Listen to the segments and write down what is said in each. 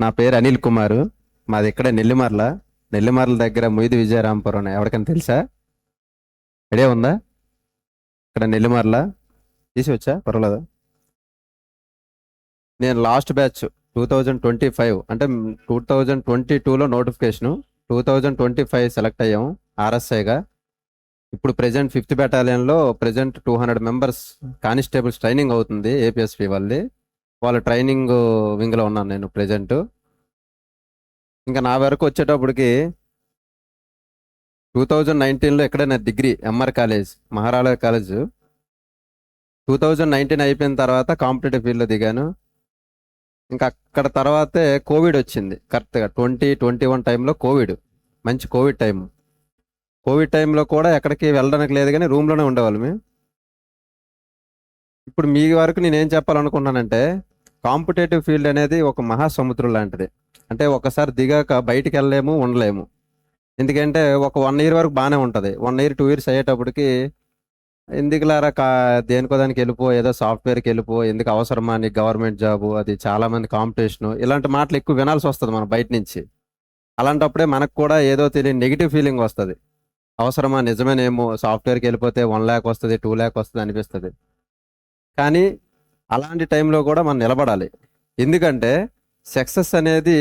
నా పేరు అనిల్ కుమార్. మాది ఇక్కడ నెల్లిమర్ల. నెల్లిమర్ల దగ్గర ముయిది విజయరాంపురం ఎవరికైనా తెలుసా? ఐడియా ఉందా? ఇక్కడ నెల్లిమర్ల తీసి వచ్చా పర్వాలేదు. నేను లాస్ట్ బ్యాచ్ 2025 అంటే 2022లో నోటిఫికేషను, 2025 సెలెక్ట్ అయ్యాము ఆర్ఎస్ఐగా. ఇప్పుడు ప్రెజెంట్ 5th బెటాలియన్లో ప్రెజెంట్ 200 మెంబర్స్ కానిస్టేబుల్స్ ట్రైనింగ్ అవుతుంది ఏపీఎస్పి వాళ్ళది. వాళ్ళ ట్రైనింగ్ వింగ్లో ఉన్నాను నేను ప్రెజెంట్. ఇంకా నా వరకు వచ్చేటప్పటికి 2019లో ఇక్కడే నా డిగ్రీ ఎంఆర్ కాలేజ్, మహారాజా కాలేజ్. 2019 అయిపోయిన తర్వాత కాంపిటేటివ్ ఫీల్డ్లో దిగాను. ఇంకా అక్కడ తర్వాతే కోవిడ్ వచ్చింది. కరెక్ట్గా 2021 టైంలో కోవిడ్, మంచి కోవిడ్ టైం. కోవిడ్ టైంలో కూడా ఎక్కడికి వెళ్ళడానికి లేదు, కానీ రూమ్లోనే ఉండేవాళ్ళు మేము. ఇప్పుడు మీ వరకు నేనేం చెప్పాలనుకుంటున్నానంటే, కాంపిటేటివ్ ఫీల్డ్ అనేది ఒక మహాసముద్రం లాంటిది. అంటే ఒకసారి దిగాక బయటికి వెళ్ళలేము, ఉండలేము. ఎందుకంటే ఒక 1 ఇయర్ వరకు బాగానే ఉంటుంది. 1 ఇయర్ 2 ఇయర్స్ అయ్యేటప్పటికి ఎందుకులారా దేనికో దానికి వెళ్ళిపో, ఏదో సాఫ్ట్వేర్కి వెళ్ళిపో, ఎందుకు అవసరమా నీకు గవర్నమెంట్ జాబు, అది చాలామంది కాంపిటీషను, ఇలాంటి మాటలు ఎక్కువ వినాల్సి వస్తుంది మనం బయట నుంచి. అలాంటప్పుడే మనకు కూడా ఏదో తెలియని నెగిటివ్ ఫీలింగ్ వస్తుంది. అవసరమా, నిజమేనేమో, సాఫ్ట్వేర్కి వెళ్ళిపోతే 1 lakh వస్తుంది, 2 lakh వస్తుంది అనిపిస్తుంది. కానీ అలాంటి టైంలో కూడా మనం నిలబడాలి. ఎందుకంటే సక్సెస్ అనేది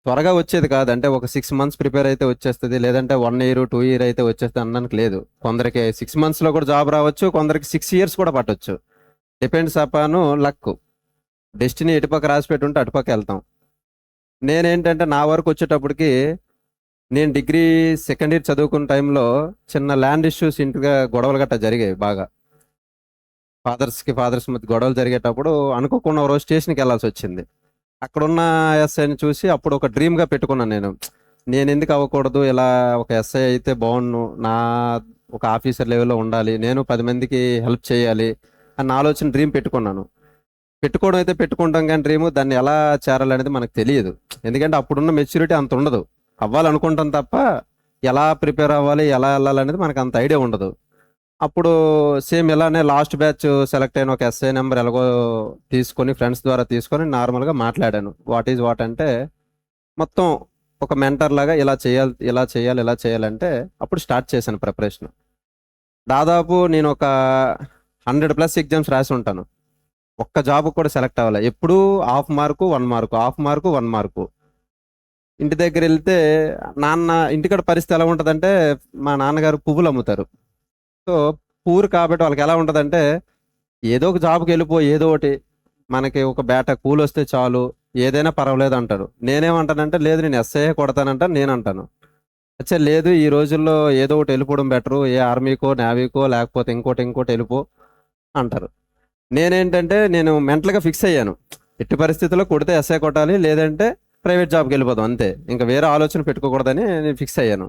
త్వరగా వచ్చేది కాదు. అంటే ఒక 6 months ప్రిపేర్ అయితే వచ్చేస్తుంది, లేదంటే 1 year 2 year అయితే వచ్చేస్తుంది అనడానికి లేదు. కొందరికి 6 monthsలో కూడా జాబ్ రావచ్చు, కొందరికి 6 years కూడా పట్టవచ్చు. Depends upon luck. డెస్టినీ ఎటుపక్క రాసి పెట్టుంటే అటుపక్క వెళ్తాం. నేనేంటంటే నా వరకు వచ్చేటప్పటికి, నేను డిగ్రీ 2nd year చదువుకున్న టైంలో చిన్న ల్యాండ్ ఇష్యూస్, ఇంటిగా గొడవలు గట్టా జరిగాయి బాగా. ఫాదర్స్ మధ్య గొడవలు జరిగేటప్పుడు అనుకోకుండా ఒక రోజు స్టేషన్కి వెళ్ళాల్సి వచ్చింది. అక్కడున్న ఎస్ఐని చూసి అప్పుడు ఒక డ్రీమ్గా పెట్టుకున్నాను నేను ఎందుకు అవ్వకూడదు, ఇలా ఒక ఎస్ఐ అయితే బాగుండు, నా ఒక ఆఫీసర్ లెవెల్లో ఉండాలి, నేను 10 మందికి హెల్ప్ చేయాలి అన్న ఆలోచన డ్రీమ్ పెట్టుకున్నాను. పెట్టుకోవడం అయితే పెట్టుకుంటాం, కానీ డ్రీమ్ దాన్ని ఎలా చేరాలనేది మనకు తెలియదు. ఎందుకంటే అప్పుడున్న మెచ్యూరిటీ అంత ఉండదు. అవ్వాలనుకుంటాం తప్ప ఎలా ప్రిపేర్ అవ్వాలి, ఎలా వెళ్ళాలనేది మనకు అంత ఐడియా ఉండదు. అప్పుడు సేమ్ ఇలానే లాస్ట్ బ్యాచ్ సెలెక్ట్ అయిన ఒక ఎస్ఐ నెంబర్ ఎలాగో తీసుకొని, ఫ్రెండ్స్ ద్వారా తీసుకొని నార్మల్గా మాట్లాడాను. వాట్ ఈజ్ వాట్ అంటే, మొత్తం ఒక మెంటర్ లాగా ఇలా చేయాలి, ఇలా చేయాలి, ఇలా చేయాలంటే అప్పుడు స్టార్ట్ చేశాను ప్రిపరేషన్. దాదాపు నేను ఒక 100+ ఎగ్జామ్స్ రాసి ఉంటాను. ఒక్క జాబ్ కూడా సెలెక్ట్ అవ్వాలి. ఎప్పుడూ 1/2 మార్కు 1 మార్కు, 1/2 మార్కు 1 మార్కు. ఇంటి దగ్గర వెళ్తే ఇంటికాడ పరిస్థితి ఎలా ఉంటుందంటే, మా నాన్నగారు పువ్వులు అమ్ముతారు. సో పూర్ కాబట్టి వాళ్ళకి ఎలా ఉంటుందంటే, ఏదో ఒక జాబ్కి వెళ్ళిపో, ఏదో ఒకటి మనకి ఒక బేట కూలి వస్తే చాలు, ఏదైనా పర్వాలేదు అంటారు. నేనేమంటానంటే, లేదు నేను ఎస్ఐ కొడతానంట నేను అంటాను. అచ్చా లేదు, ఈ రోజుల్లో ఏదో ఒకటి వెళ్ళిపోవడం బెటరు, ఏ ఆర్మీకో నేవీకో లేకపోతే ఇంకోటి వెళ్ళిపో అంటారు. నేను మెంటల్గా ఫిక్స్ అయ్యాను, ఎట్టి పరిస్థితుల్లో కొడితే ఎస్ఐ కొట్టాలి, లేదంటే ప్రైవేట్ జాబ్కి వెళ్ళిపోదాం అంతే, ఇంకా వేరే ఆలోచన పెట్టుకోకూడదని నేను ఫిక్స్ అయ్యాను.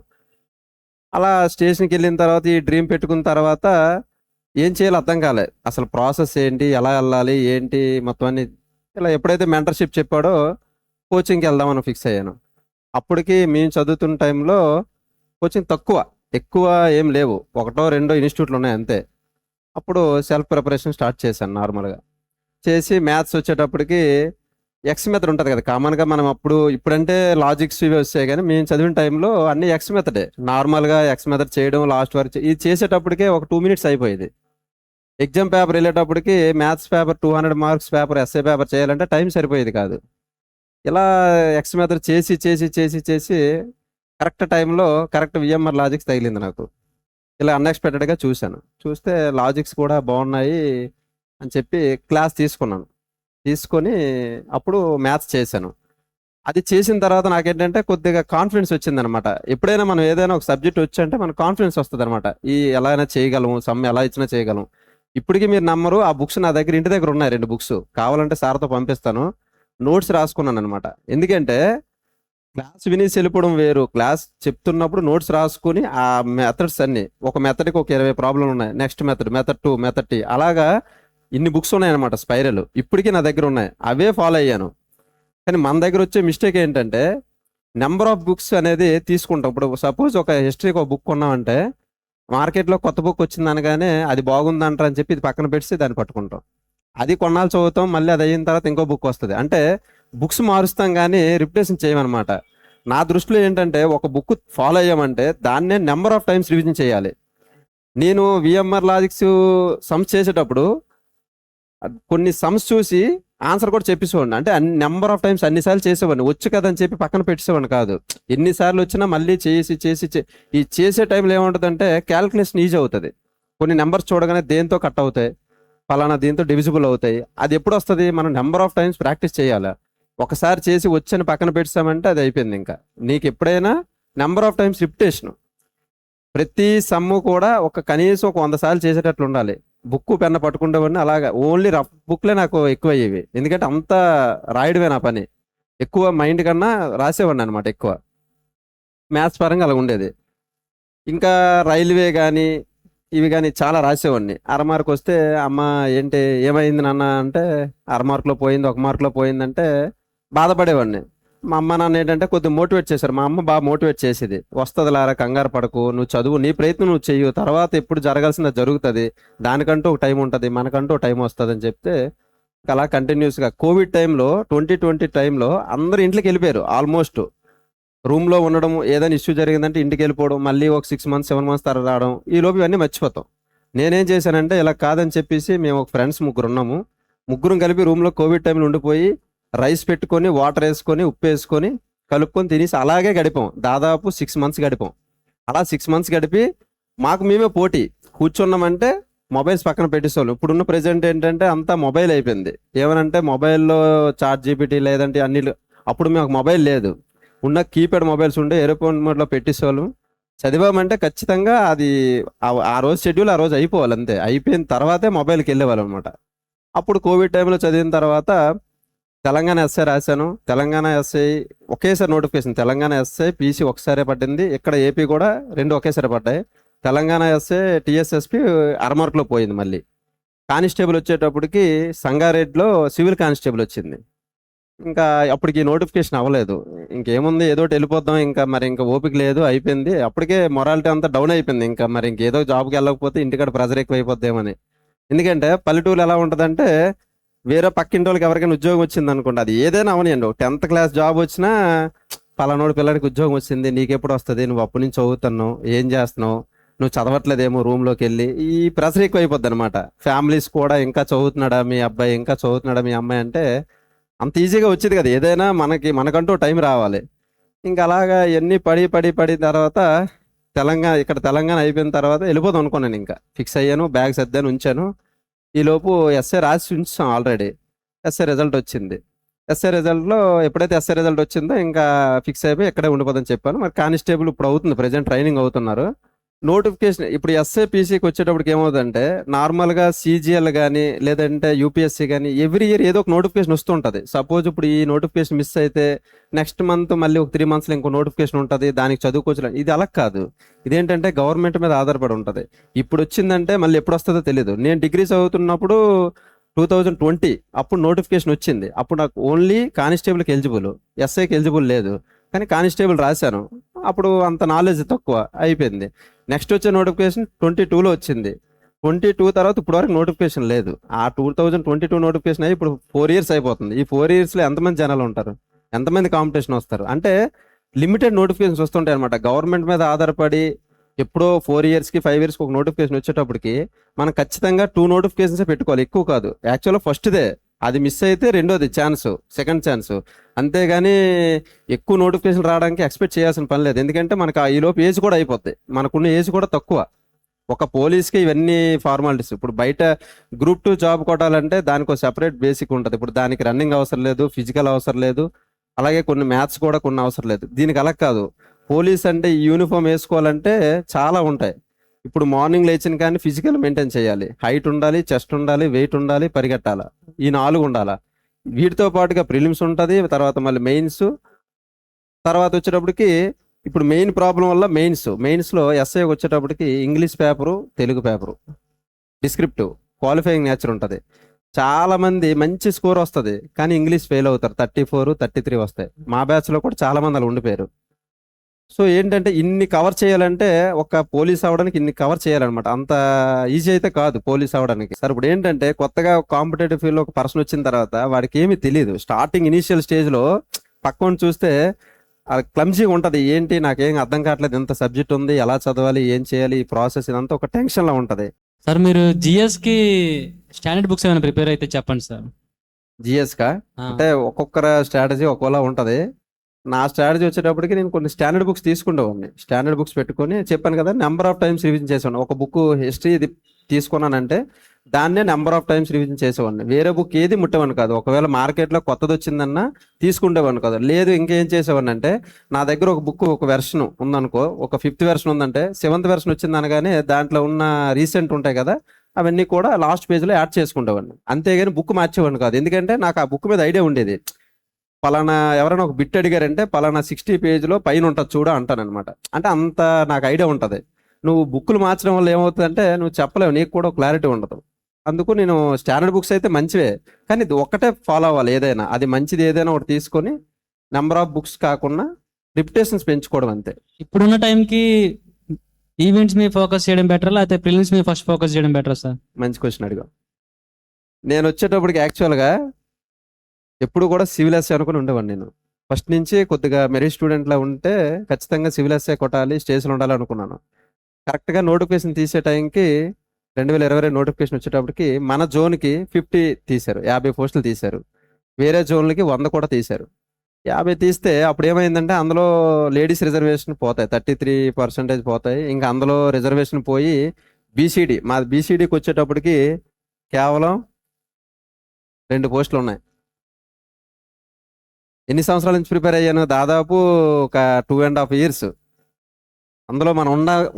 అలా స్టేషన్కి వెళ్ళిన తర్వాత ఈ డ్రీమ్ పెట్టుకున్న తర్వాత ఏం చేయాలో అర్థం కాలే. అసలు ప్రాసెస్ ఏంటి, ఎలా వెళ్ళాలి, ఏంటి మొత్తం అన్ని. ఇలా ఎప్పుడైతే మెంటర్షిప్ చెప్పాడో కోచింగ్కి వెళ్దామని ఫిక్స్ అయ్యాను. అప్పటికి మేము చదువుతున్న టైంలో కోచింగ్ ఎక్కువ ఏం లేవు, 1-2 ఇన్స్టిట్యూట్లు ఉన్నాయి అంతే. అప్పుడు సెల్ఫ్ ప్రిపరేషన్ స్టార్ట్ చేశాను నార్మల్గా. చేసి మ్యాథ్స్ వచ్చేటప్పటికి ఎక్స్ మెథడ్ ఉంటుంది కదా కామన్గా. మనం ఇప్పుడంటే లాజిక్స్ ఇవి వస్తాయి, కానీ మేము చదివిన టైంలో అన్ని ఎక్స్ మెథడే. నార్మల్గా ఎక్స్ మెథడ్ చేయడం, లాస్ట్ వరకు ఇది చేసేటప్పటికే ఒక 2 minutes అయిపోయేది. ఎగ్జామ్ పేపర్ వెళ్ళేటప్పటికి maths paper 200 marks paper, SA paper చేయాలంటే టైం సరిపోయేది కాదు. ఇలా ఎక్స్ మెథడ్ చేసి చేసి చేసి చేసి కరెక్ట్ టైంలో కరెక్ట్ విఎంఆర్ లాజిక్స్ తగిలింది నాకు. ఇలా అన్ఎక్స్పెక్టెడ్గా చూస్తే లాజిక్స్ కూడా బాగున్నాయి అని చెప్పి క్లాస్ తీసుకొని అప్పుడు మ్యాథ్స్ చేశాను. అది చేసిన తర్వాత నాకేంటంటే కొద్దిగా కాన్ఫిడెన్స్ వచ్చిందనమాట. ఎప్పుడైనా మనం ఏదైనా ఒక సబ్జెక్ట్ వచ్చంటే మనకు కాన్ఫిడెన్స్ వస్తుంది అనమాట. ఎలా అయినా చేయగలము, సమ్ ఎలా ఇచ్చినా చేయగలం. ఇప్పటికీ మీరు నమ్మరు, ఆ బుక్స్ నా దగ్గర ఇంటి దగ్గర ఉన్నాయి, 2 books. కావాలంటే సార్తో పంపిస్తాను. నోట్స్ రాసుకున్నాను అనమాట. ఎందుకంటే క్లాస్ వినేసి వెళ్ళిపోవడం వేరు, క్లాస్ చెప్తున్నప్పుడు నోట్స్ రాసుకుని ఆ మెథడ్స్ అన్ని, ఒక మెథడ్కి ఒక 20 ప్రాబ్లంలు ఉన్నాయి, నెక్స్ట్ మెథడ్ 2, మెథడ్ టీ, అలాగా ఇన్ని బుక్స్ ఉన్నాయన్నమాట స్పైరల్. ఇప్పటికీ నా దగ్గర ఉన్నాయి, అవే ఫాలో అయ్యాను. కానీ మన దగ్గర వచ్చే మిస్టేక్ ఏంటంటే, నెంబర్ ఆఫ్ బుక్స్ అనేది తీసుకుంటాం. ఇప్పుడు సపోజ్ ఒక హిస్టరీకి ఒక బుక్ కొన్నామంటే, మార్కెట్లో కొత్త బుక్ వచ్చింది అనగానే అది బాగుందంటారు అని చెప్పి ఇది పక్కన పెట్టి దాన్ని పట్టుకుంటాం. అది కొన్నాళ్ళు చదువుతాం, మళ్ళీ అది అయిన తర్వాత ఇంకో బుక్ వస్తుంది. అంటే బుక్స్ మారుస్తాం కానీ రిపిటేషన్ చేయమన్నమాట. నా దృష్టిలో ఏంటంటే ఒక బుక్ ఫాలో అయ్యామంటే దాన్నే నెంబర్ ఆఫ్ టైమ్స్ రివిజన్ చేయాలి. నేను విఎంఆర్ లాజిక్స్ సమ్స్ చేసేటప్పుడు కొన్ని సమ్స్ చూసి ఆన్సర్ కూడా చెప్పేసేవాడిని. అంటే అన్ని నెంబర్ ఆఫ్ టైమ్స్ అన్నిసార్లు చేసేవాడిని. వచ్చు కదని చెప్పి పక్కన పెట్టేసేవాడిని కాదు. ఎన్నిసార్లు వచ్చినా మళ్ళీ ఈ చేసే టైంలో ఏముంటుందంటే క్యాలిక్యులేషన్ ఈజీ అవుతుంది. కొన్ని నెంబర్స్ చూడగానే దేంతో కట్ అవుతాయి, ఫలానా దీంతో డివిజిబుల్ అవుతాయి. అది ఎప్పుడు వస్తుంది? మనం నెంబర్ ఆఫ్ టైమ్స్ ప్రాక్టీస్ చేయాలి. ఒకసారి చేసి వచ్చని పక్కన పెట్టామంటే అది అయిపోయింది. ఇంకా నీకు ఎప్పుడైనా నెంబర్ ఆఫ్ టైమ్స్ రిపిటేషన్, ప్రతి సమ్ము కూడా కనీసం ఒక 100 సార్లు చేసేటట్లు ఉండాలి. బుక్ పెన్న పట్టుకుంటేవాడిని అలాగా. ఓన్లీ రఫ్ బుక్లే నాకు ఎక్కువ అయ్యేవి, ఎందుకంటే అంత రాయడమే నా పని. ఎక్కువ మైండ్ కన్నా రాసేవాడిని అనమాట ఎక్కువ. మ్యాథ్స్ పరంగా అలా ఉండేది. ఇంకా రైల్వే కానీ ఇవి కానీ చాలా రాసేవాడిని. అరమార్క్ వస్తే అమ్మ ఏంటి ఏమైంది నాన్న అంటే, అరమార్కులో పోయింది, 1 మార్కులో పోయిందంటే బాధపడేవాడిని. మా అమ్మ నాన్న ఏంటంటే కొద్దిగా మోటివేట్ చేశారు. మా అమ్మ బాగా మోటివేట్ చేసేది. వస్తుంది లారా, కంగారు పడకు, నువ్వు చదువు, నీ ప్రయత్నం నువ్వు చెయ్యు, తర్వాత ఎప్పుడు జరగాల్సింది జరుగుతుంది, దానికంటూ ఒక టైం ఉంటుంది, మనకంటూ ఒక టైం వస్తుంది అని చెప్తే అలా కంటిన్యూస్గా కోవిడ్ టైంలో 2020 టైంలో అందరూ ఇంట్లోకి వెళ్ళిపోయారు. ఆల్మోస్ట్ రూమ్లో ఉండడం, ఏదైనా ఇష్యూ జరిగిందంటే ఇంటికి వెళ్ళిపోవడం, మళ్ళీ ఒక 6 మంత్స్ 7 మంత్స్ తర్వాత రావడం, ఈ లోపు ఇవన్నీ మర్చిపోతాం. నేనేం చేశానంటే ఇలా కాదని చెప్పేసి మేము ఒక ఫ్రెండ్స్ 3 ఉన్నాము. ముగ్గురం కలిపి రూమ్లో కోవిడ్ టైంలో ఉండిపోయి రైస్ పెట్టుకొని, వాటర్ వేసుకొని, ఉప్పు వేసుకొని కలుపుకొని తినేసి అలాగే గడిపాం. దాదాపు 6 మంత్స్ గడిపాం. అలా 6 మంత్స్ గడిపి మాకు మేమే పోటీ. కూర్చున్నామంటే మొబైల్స్ పక్కన పెట్టేసేవాళ్ళం. ఇప్పుడున్న ప్రెజెంట్ ఏంటంటే అంతా మొబైల్ అయిపోయింది. ఏమనంటే మొబైల్లో చాట్ జీపీటీ లేదంటే అన్ని. అప్పుడు మాకు మొబైల్ లేదు. ఉన్న కీప్యాడ్ మొబైల్స్ ఉండే ఏరోప్లేన్ మోడ్లో పెట్టేసేవాళ్ళం. చదివామంటే ఖచ్చితంగా అది ఆ రోజు షెడ్యూల్ ఆ రోజు అయిపోవాలి అంతే. అయిపోయిన తర్వాతే మొబైల్కి వెళ్ళేవాళ్ళం అనమాట. అప్పుడు కోవిడ్ టైంలో చదివిన తర్వాత తెలంగాణ ఎస్ఐ రాశాను. తెలంగాణ ఎస్ఐ ఒకేసారి నోటిఫికేషన్. తెలంగాణ ఎస్ఐ పీసీ ఒకసారి పడింది. ఇక్కడ ఏపీ కూడా 2 ఒకేసారి పడ్డాయి. తెలంగాణ ఎస్ఐ టీఎస్ఎస్పి అరమార్కులో పోయింది. మళ్ళీ కానిస్టేబుల్ వచ్చేటప్పటికి సంగారెడ్డిలో సివిల్ కానిస్టేబుల్ వచ్చింది. ఇంకా అప్పటికి నోటిఫికేషన్ అవ్వలేదు. ఇంకేముంది, ఏదో ఒకటి వెళ్ళిపోద్దాం, ఇంకా మరి ఇంకా ఓపిక లేదు, అయిపోయింది. అప్పటికే మొరాలిటీ అంతా డౌన్ అయిపోయింది. ఇంకా మరి ఇంకేదో జాబ్కి వెళ్ళకపోతే ఇంటికాడ ప్రెజర్ ఎక్కువ అయిపోద్దేమని. ఎందుకంటే పల్లెటూరు ఎలా ఉంటుందంటే, వేరే పక్కింటి వాళ్ళకి ఎవరికైనా ఉద్యోగం వచ్చింది అనుకోండి, అది ఏదైనా అవనియండి, 10th క్లాస్ జాబ్ వచ్చినా పలానోడు పిల్లడికి ఉద్యోగం వచ్చింది, నీకెప్పుడు వస్తుంది, నువ్వు అప్పటి నుంచి చదువుతున్నావు, ఏం చేస్తున్నావు, నువ్వు చదవట్లేదేమో రూమ్లోకి వెళ్ళి, ఈ ప్రెషర్ ఎక్కువ అయిపోద్ది అనమాట. ఫ్యామిలీస్ కూడా ఇంకా చదువుతున్నాడా మీ అబ్బాయి, ఇంకా చదువుతున్నాడా మీ అమ్మాయి అంటే అంత ఈజీగా వచ్చేది కదా. ఏదైనా మనకంటూ టైం రావాలి. ఇంకా అలాగా ఎన్ని పడి తర్వాత తెలంగాణ అయిపోయిన తర్వాత వెళ్ళిపోదాం అనుకున్నాను. ఇంకా ఫిక్స్ అయ్యాను, బ్యాగ్ సర్దాను, ఉంచాను. ఈలోపు ఎస్ఐ రాసి ఉంచాం ఆల్రెడీ. ఎస్ఐ రిజల్ట్ వచ్చింది. ఎప్పుడైతే ఎస్ఐ రిజల్ట్ వచ్చిందో ఇంకా ఫిక్స్ అయిపోయి ఇక్కడే ఉండిపోదని చెప్పాను. మరి కానిస్టేబుల్ ఇప్పుడు అవుతుంది, ప్రజెంట్ ట్రైనింగ్ అవుతున్నారు. నోటిఫికేషన్ ఇప్పుడు ఎస్ఐ పీసీకి వచ్చేటప్పటికి ఏమవుతుందంటే, నార్మల్గా సీజీఎల్ కానీ లేదంటే యూపీఎస్సీ కానీ ఎవ్రీ ఇయర్ ఏదో ఒక నోటిఫికేషన్ వస్తుంటుంది. సపోజ్ ఇప్పుడు ఈ నోటిఫికేషన్ మిస్ అయితే నెక్స్ట్ మంత్ మళ్ళీ ఒక 3 మంత్స్లో ఇంకో నోటిఫికేషన్ ఉంటుంది, దానికి చదువుకోవచ్చు. ఇది అలా కాదు. ఇదేంటంటే గవర్నమెంట్ మీద ఆధారపడి ఉంటుంది. ఇప్పుడు వచ్చిందంటే మళ్ళీ ఎప్పుడు వస్తుందో తెలియదు. నేను డిగ్రీ చదువుతున్నప్పుడు 2020 అప్పుడు నోటిఫికేషన్ వచ్చింది. అప్పుడు నాకు ఓన్లీ కానిస్టేబుల్కి ఎలిజిబుల్, ఎస్ఐకి ఎలిజిబుల్ లేదు. కానీ కానిస్టేబుల్ రాశాను. అప్పుడు అంత నాలెడ్జ్ తక్కువ అయిపోయింది. నెక్స్ట్ వచ్చే నోటిఫికేషన్ 22లో వచ్చింది. 22 తర్వాత ఇప్పుడు వరకు నోటిఫికేషన్ లేదు. ఆ 2022 నోటిఫికేషన్ అయ్యి ఇప్పుడు 4 ఇయర్స్ అయిపోతుంది. ఈ 4 ఇయర్స్లో ఎంతమంది జనాలు ఉంటారు, ఎంతమంది కాంపిటీషన్ వస్తారు అంటే లిమిటెడ్ నోటిఫికేషన్స్ వస్తుంటాయి అనమాట. గవర్నమెంట్ మీద ఆధారపడి ఎప్పుడో 4 ఇయర్స్కి 5 ఇయర్స్కి ఒక నోటిఫికేషన్ వచ్చేటప్పటికి మనం ఖచ్చితంగా 2 నోటిఫికేషన్సే పెట్టుకోవాలి, ఎక్కువ కాదు. యాక్చువల్గా ఫస్ట్దే అది మిస్ అయితే రెండోది సెకండ్ ఛాన్స్. అంతేగాని ఎక్కువ నోటిఫికేషన్ రావడానికి ఎక్స్పెక్ట్ చేయాల్సిన పని లేదు. ఎందుకంటే మనకు ఈలోపు ఏజ్ కూడా అయిపోద్ది, మనకున్న ఏజ్ కూడా తక్కువ. ఒక పోలీస్కి ఇవన్నీ ఫార్మాలిటీస్. ఇప్పుడు బయట గ్రూప్ 2 జాబ్ కొట్టాలంటే దానికి ఒక సెపరేట్ బేసిక్ ఉంటుంది. ఇప్పుడు దానికి రన్నింగ్ అవసరం లేదు, ఫిజికల్ అవసరం లేదు, అలాగే కొన్ని మ్యాథ్స్ కూడా కొన్ని అవసరం లేదు. దీనికి అలా కాదు. పోలీస్ అంటే ఈ యూనిఫామ్ వేసుకోవాలంటే చాలా ఉంటాయి. ఇప్పుడు మార్నింగ్ లేచిన కానీ ఫిజికల్ మెయింటైన్ చేయాలి, హైట్ ఉండాలి, చెస్ట్ ఉండాలి, వెయిట్ ఉండాలి, పరిగెట్టాలి, ఈ 4 ఉండాలా. వీటితో పాటుగా ప్రిలిమ్స్ ఉంటుంది, తర్వాత మళ్ళీ మెయిన్స్, తర్వాత వచ్చేటప్పటికి ఇప్పుడు మెయిన్ ప్రాబ్లం వల్ల మెయిన్స్లో ఎస్ఐ వచ్చేటప్పటికి English paper, Telugu paper, descriptive, qualifying nature ఉంటుంది. చాలా మంది మంచి స్కోర్ వస్తుంది కానీ ఇంగ్లీష్ ఫెయిల్ అవుతారు. 34, 33 వస్తాయి. మా బ్యాచ్లో కూడా చాలా మంది అలా ఉండిపోయారు. సో ఏంటంటే ఇన్ని కవర్ చేయాలంటే ఒక పోలీస్ అవ్వడానికి ఇన్ని కవర్ చేయాలన్నమాట. అంత ఈజీ అయితే కాదు పోలీస్ అవ్వడానికి. సార్ ఇప్పుడు ఏంటంటే కొత్తగా కాంపిటేటివ్ ఫీల్డ్ ఒక పర్సన్ వచ్చిన తర్వాత వాడికి ఏమీ తెలియదు. స్టార్టింగ్ ఇనీషియల్ స్టేజ్ లో పక్కన చూస్తే క్లమ్జీగా ఉంటది. ఏంటి నాకేం అర్థం కావట్లేదు, ఎంత సబ్జెక్ట్ ఉంది, ఎలా చదవాలి, ఏం చేయాలి, ఈ ప్రాసెస్ ఇదంతా ఒక టెన్షన్ లో ఉంటది. సార్ మీరు జిఎస్ కి స్టాండర్డ్ బుక్స్ ఏమైనా ప్రిపేర్ అయితే చెప్పండి సార్. జిఎస్ కా అంటే ఒక్కొక్కరు స్ట్రాటజీ ఒక్కోలా ఉంటది. నా స్ట్రాటజీ వచ్చేటప్పటికి నేను కొన్ని స్టాండర్డ్ బుక్స్ తీసుకుండేవాడిని. స్టాండర్డ్ బుక్స్ పెట్టుకొని చెప్పాను కదా, నెంబర్ ఆఫ్ టైమ్స్ రివిజన్ చేసేవాడిని. ఒక బుక్ హిస్టరీ ఇది తీసుకున్నానంటే దాన్నే నెంబర్ ఆఫ్ టైమ్స్ రివిజన్ చేసేవాడిని. వేరే బుక్ ఏది ముట్టేవాడిని కాదు. ఒకవేళ మార్కెట్లో కొత్తది వచ్చిందన్నా తీసుకుండేవాడిని కాదు. లేదు ఇంకేం చేసేవాడిని అంటే, నా దగ్గర ఒక బుక్ ఒక వెర్షన్ ఉందనుకో, ఒక 5th వెర్షన్ ఉందంటే 7th వెర్షన్ వచ్చింది అనగానే దాంట్లో ఉన్న రీసెంట్ ఉంటాయి కదా, అవన్నీ కూడా లాస్ట్ పేజ్లో యాడ్ చేసుకుండేవాడిని. అంతేగాని బుక్ మార్చేవాడిని కాదు. ఎందుకంటే నాకు ఆ బుక్ మీద ఐడియా ఉండేది. పలానా ఎవరైనా ఒక బిట్ అడిగారంటే పలానా 60 పేజ్లో పైన ఉంటుంది చూడ అంటానన్నమాట. అంటే అంత నాకు ఐడియా ఉంటుంది. నువ్వు బుక్కులు మార్చడం వల్ల ఏమవుతుందంటే నువ్వు చెప్పలేవు, నీకు కూడా క్లారిటీ ఉండదు. అందుకు నేను స్టాండర్డ్ బుక్స్ అయితే మంచివే, కానీ ఇది ఒక్కటే ఫాలో అవ్వాలి. ఏదైనా అది మంచిది ఏదైనా ఒకటి తీసుకొని నెంబర్ ఆఫ్ బుక్స్ కాకుండా రిపిటేషన్స్ పెంచుకోవడం అంతే. ఇప్పుడున్న టైంకి ఈవెంట్స్ మీద ఫోకస్ చేయడం బెటర్ లేకపోతే ప్రిలిమ్స్ మీద ఫస్ట్ ఫోకస్ చేయడం బెటర్ సార్? మంచి క్వశ్చన్ అడిగా. నేను వచ్చేటప్పటికి యాక్చువల్గా ఎప్పుడు కూడా సివిల్ ఎస్ఏ అనుకుని ఉండేవాడిని. నేను ఫస్ట్ నుంచి కొద్దిగా మెరిట్ స్టూడెంట్లా ఉంటే ఖచ్చితంగా సివిల్ ఎస్ఏ కొట్టాలి, స్టేజ్లో ఉండాలి అనుకున్నాను. కరెక్ట్గా నోటిఫికేషన్ తీసే టైంకి 2022 నోటిఫికేషన్ వచ్చేటప్పటికి మన జోన్కి 50 తీశారు, 50 పోస్టులు తీశారు. వేరే జోన్లకి 100 కూడా తీశారు. 50 తీస్తే అప్పుడు ఏమైందంటే అందులో లేడీస్ రిజర్వేషన్ పోతాయి, 33% పోతాయి. ఇంకా అందులో రిజర్వేషన్ పోయి బీసీడీ, మా బీసీడీకి వచ్చేటప్పటికి కేవలం 2 పోస్టులు ఉన్నాయి. ఎన్ని సంవత్సరాల నుంచి ప్రిపేర్ అయ్యాను? దాదాపు ఒక 2.5 years. అందులో మనం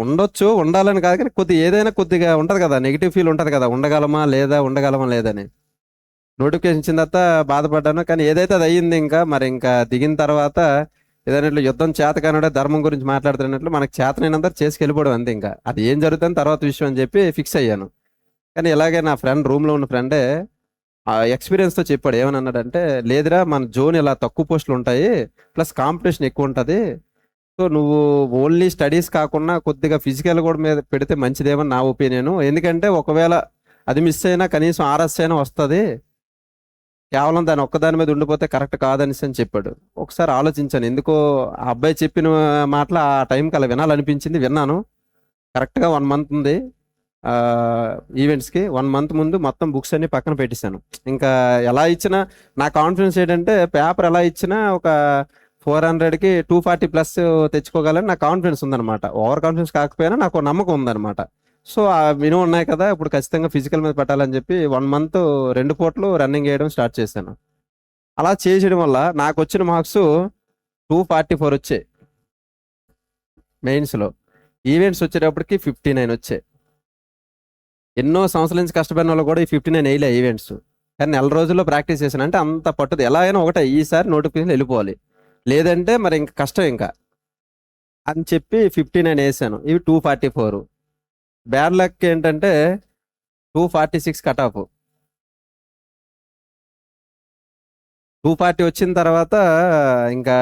ఉండొచ్చు, ఉండాలని కాదు, కానీ ఏదైనా కొద్దిగా ఉంటుంది కదా, నెగిటివ్ ఫీల్ ఉంటుంది కదా, ఉండగలమా లేదని. నోటిఫికేషన్ ఇచ్చిన తర్వాత బాధపడ్డాను, కానీ ఏదైతే అది అయ్యింది. ఇంకా దిగిన తర్వాత ఏదైనా ఇట్లా యుద్ధం చేతకానుడే ధర్మం గురించి మాట్లాడుతున్నట్లు మనకు చేతనైనంత చేసుకెళ్ళిపోవడం అంతే. ఇంకా అది ఏం జరుగుతుంది తర్వాత విషయం అని చెప్పి ఫిక్స్ అయ్యాను. కానీ ఇలాగే నా ఫ్రెండ్, రూమ్లో ఉన్న ఫ్రెండే ఆ ఎక్స్పీరియన్స్తో చెప్పాడు. ఏమని అన్నాడంటే, లేదురా మన జోన్ ఇలా తక్కువ పోస్టులు ఉంటాయి, ప్లస్ కాంపిటీషన్ ఎక్కువ ఉంటుంది. సో నువ్వు ఓన్లీ స్టడీస్ కాకుండా కొద్దిగా ఫిజికల్ కూడా మీద పెడితే మంచిదేమని నా ఒపీనియన్. ఎందుకంటే ఒకవేళ అది మిస్ అయినా కనీసం ఆర్ఎస్ అయినా వస్తుంది, కేవలం దాని ఒక్కదాని మీద ఉండిపోతే కరెక్ట్ కాదనిసి అని చెప్పాడు. ఒకసారి ఆలోచించాను. ఎందుకో ఆ అబ్బాయి చెప్పిన మాటలు ఆ టైంకి అలా వినాలనిపించింది, విన్నాను. కరెక్ట్గా 1 month ఉంది ఈవెంట్స్కి. 1 month ముందు మొత్తం బుక్స్ అన్ని పక్కన పెట్టేశాను. ఇంకా ఎలా ఇచ్చినా నా కాన్ఫిడెన్స్ ఏంటంటే, పేపర్ ఎలా ఇచ్చినా ఒక 400కి 240+ తెచ్చుకోగలని నా కాన్ఫిడెన్స్ ఉందన్నమాట. ఓవర్ కాన్ఫిడెన్స్ కాకపోయినా నాకు నమ్మకం ఉందన్నమాట. సో ఆ వినువ ఉన్నాయి కదా, ఇప్పుడు ఖచ్చితంగా ఫిజికల్ మీద పెట్టాలని చెప్పి 1 month 2 పూటలు రన్నింగ్ చేయడం స్టార్ట్ చేశాను. అలా చేయడం వల్ల నాకు వచ్చిన మార్క్స్ 244 వచ్చాయి మెయిన్స్లో. ఈవెంట్స్ వచ్చేటప్పటికి 59 వచ్చాయి. ఎన్నో సంవత్సరాల నుంచి కష్టపడిన వాళ్ళు కూడా ఈ 59 వేయలే ఈవెంట్స్. కానీ నెల రోజుల్లో ప్రాక్టీస్ చేశాను. అంటే అంత పట్టుది. ఎలా అయినా ఒకటే, ఈసారి నోటిఫికేషన్ వెళ్ళిపోవాలి, లేదంటే మరి ఇంకా కష్టం ఇంకా అని చెప్పి 59 వేసాను. ఇవి 244. బ్యాడ్ లక్ ఏంటంటే 246 కట్ ఆఫ్. 240 వచ్చిన తర్వాత ఇంకా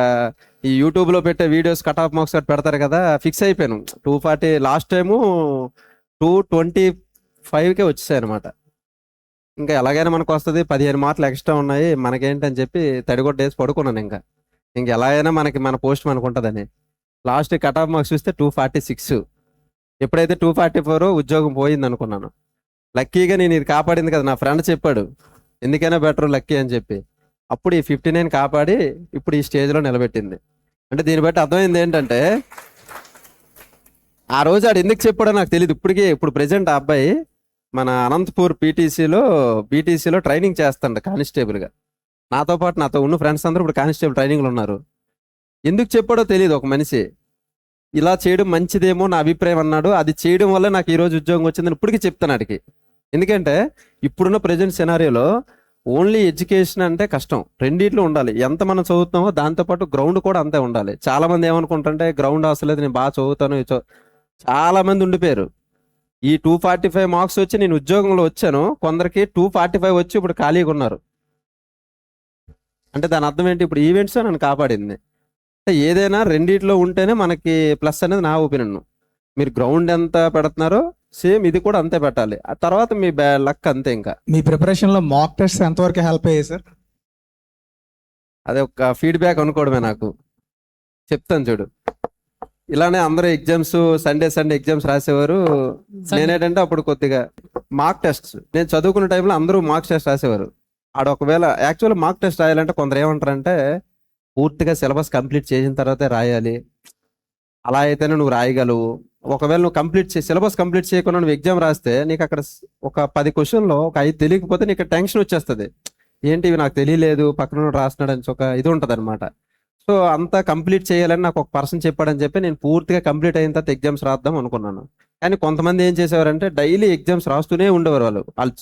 ఈ యూట్యూబ్లో పెట్టే వీడియోస్ కట్ ఆఫ్ మార్క్స్ పెడతారు కదా, ఫిక్స్ అయిపోయాను. 240 లాస్ట్ టైము 225కే వచ్చేసాయి అనమాట. ఇంకా ఎలాగైనా మనకు వస్తుంది, 15 మార్కులు ఎక్స్ట్రా ఉన్నాయి మనకేంటని చెప్పి తడిగొట్టేసి పడుకున్నాను. ఇంకా ఎలా అయినా మన పోస్ట్ మనకు ఉంటుందని. లాస్ట్ కట్ ఆఫ్ మార్క్స్ చూస్తే 246. ఎప్పుడైతే 244 ఉద్యోగం పోయింది అనుకున్నాను. లక్కీగా నేను ఇది కాపాడింది కదా, నా ఫ్రెండ్ చెప్పాడు ఎందుకైనా బెటర్ లక్కీ అని చెప్పి. అప్పుడు ఈ 59 కాపాడి ఇప్పుడు ఈ స్టేజ్లో నిలబెట్టింది. అంటే దీన్ని బట్టి అర్థమైంది ఏంటంటే, ఆ రోజు ఆడు ఎందుకు చెప్పాడో నాకు తెలియదు ఇప్పటికీ. ఇప్పుడు ప్రెజెంట్ ఆ అబ్బాయి మన అనంతపూర్ బీటీసీలో ట్రైనింగ్ చేస్తాడు కానిస్టేబుల్గా. నాతో పాటు నాతో ఉన్న ఫ్రెండ్స్ అందరూ ఇప్పుడు కానిస్టేబుల్ ట్రైనింగ్లో ఉన్నారు. ఎందుకు చెప్పాడో తెలియదు ఒక మనిషి. ఇలా చేయడం మంచిదేమో నా అభిప్రాయం అన్నాడు. అది చేయడం వల్ల నాకు ఈరోజు ఉద్యోగం వచ్చిందని ఇప్పటికీ చెప్తాను అడిగి. ఎందుకంటే ఇప్పుడున్న ప్రజెంట్ సినారియోలో ఓన్లీ ఎడ్యుకేషన్ అంటే కష్టం, రెండిట్లో ఉండాలి. ఎంత మనం చదువుతున్నామో దాంతోపాటు గ్రౌండ్ కూడా అంతే ఉండాలి. చాలా మంది ఏమనుకుంటుంటే గ్రౌండ్ అవసరం లేదు, నేను బాగా చదువుతాను. చాలా మంది ఉండిపోయారు. ఈ 245 మార్క్స్ వచ్చి నేను ఉద్యోగంలో వచ్చాను, కొందరికి 245 వచ్చి ఇప్పుడు ఖాళీగా ఉన్నారు. అంటే దాని అర్థం ఏంటి? ఇప్పుడు ఈవెంట్స్ నన్ను కాపాడింది. అంటే ఏదైనా రెండిట్లో ఉంటేనే మనకి ప్లస్ అనేది నా ఒపీనియన్. మీరు గ్రౌండ్ ఎంత పెడుతున్నారో సేమ్ ఇది కూడా అంతే పెట్టాలి, ఆ తర్వాత మీ లక్ అంతే. ఇంకా మీ ప్రిపరేషన్లో మాక్ టెస్ట్ ఎంతవరకు హెల్ప్ అయ్యాయి సార్? అదే ఒక ఫీడ్బ్యాక్ అనుకోవడమే. నాకు చెప్తాను చూడు, ఇలానే అందరూ ఎగ్జామ్స్ సండే ఎగ్జామ్స్ రాసేవారు. నేనేంటంటే అప్పుడు కొద్దిగా మార్క్ టెస్ట్, నేను చదువుకున్న టైంలో అందరూ మార్క్ టెస్ట్ రాసేవారు. ఆడ ఒకవేళ యాక్చువల్ మార్క్ టెస్ట్ రాయాలంటే కొందరు ఏమంటారంటే పూర్తిగా సిలబస్ కంప్లీట్ చేసిన తర్వాతే రాయాలి, అలా అయితేనే నువ్వు రాయగలవు. ఒకవేళ నువ్వు సిలబస్ కంప్లీట్ చేయకుండా నువ్వు ఎగ్జామ్ రాస్తే నీకు అక్కడ ఒక 10 క్వశ్చన్లో ఒక 5 తెలియకపోతే నీకు టెన్షన్ వచ్చేస్తుంది. ఏంటి ఇవి నాకు తెలియలేదు, పక్కన రాస్తున్నాడు అని ఒక ఇది ఉంటుంది అనమాట. సో అంతా కంప్లీట్ చేయాలని నాకు ఒక పర్సన్ చెప్పాడని చెప్పి నేను పూర్తిగా కంప్లీట్ అయిన తర్వాత ఎగ్జామ్స్ రాద్దాం అనుకున్నాను. కానీ కొంతమంది ఏం చేసేవారంటే డైలీ ఎగ్జామ్స్ రాస్తూనే ఉండేవారు. వాళ్ళు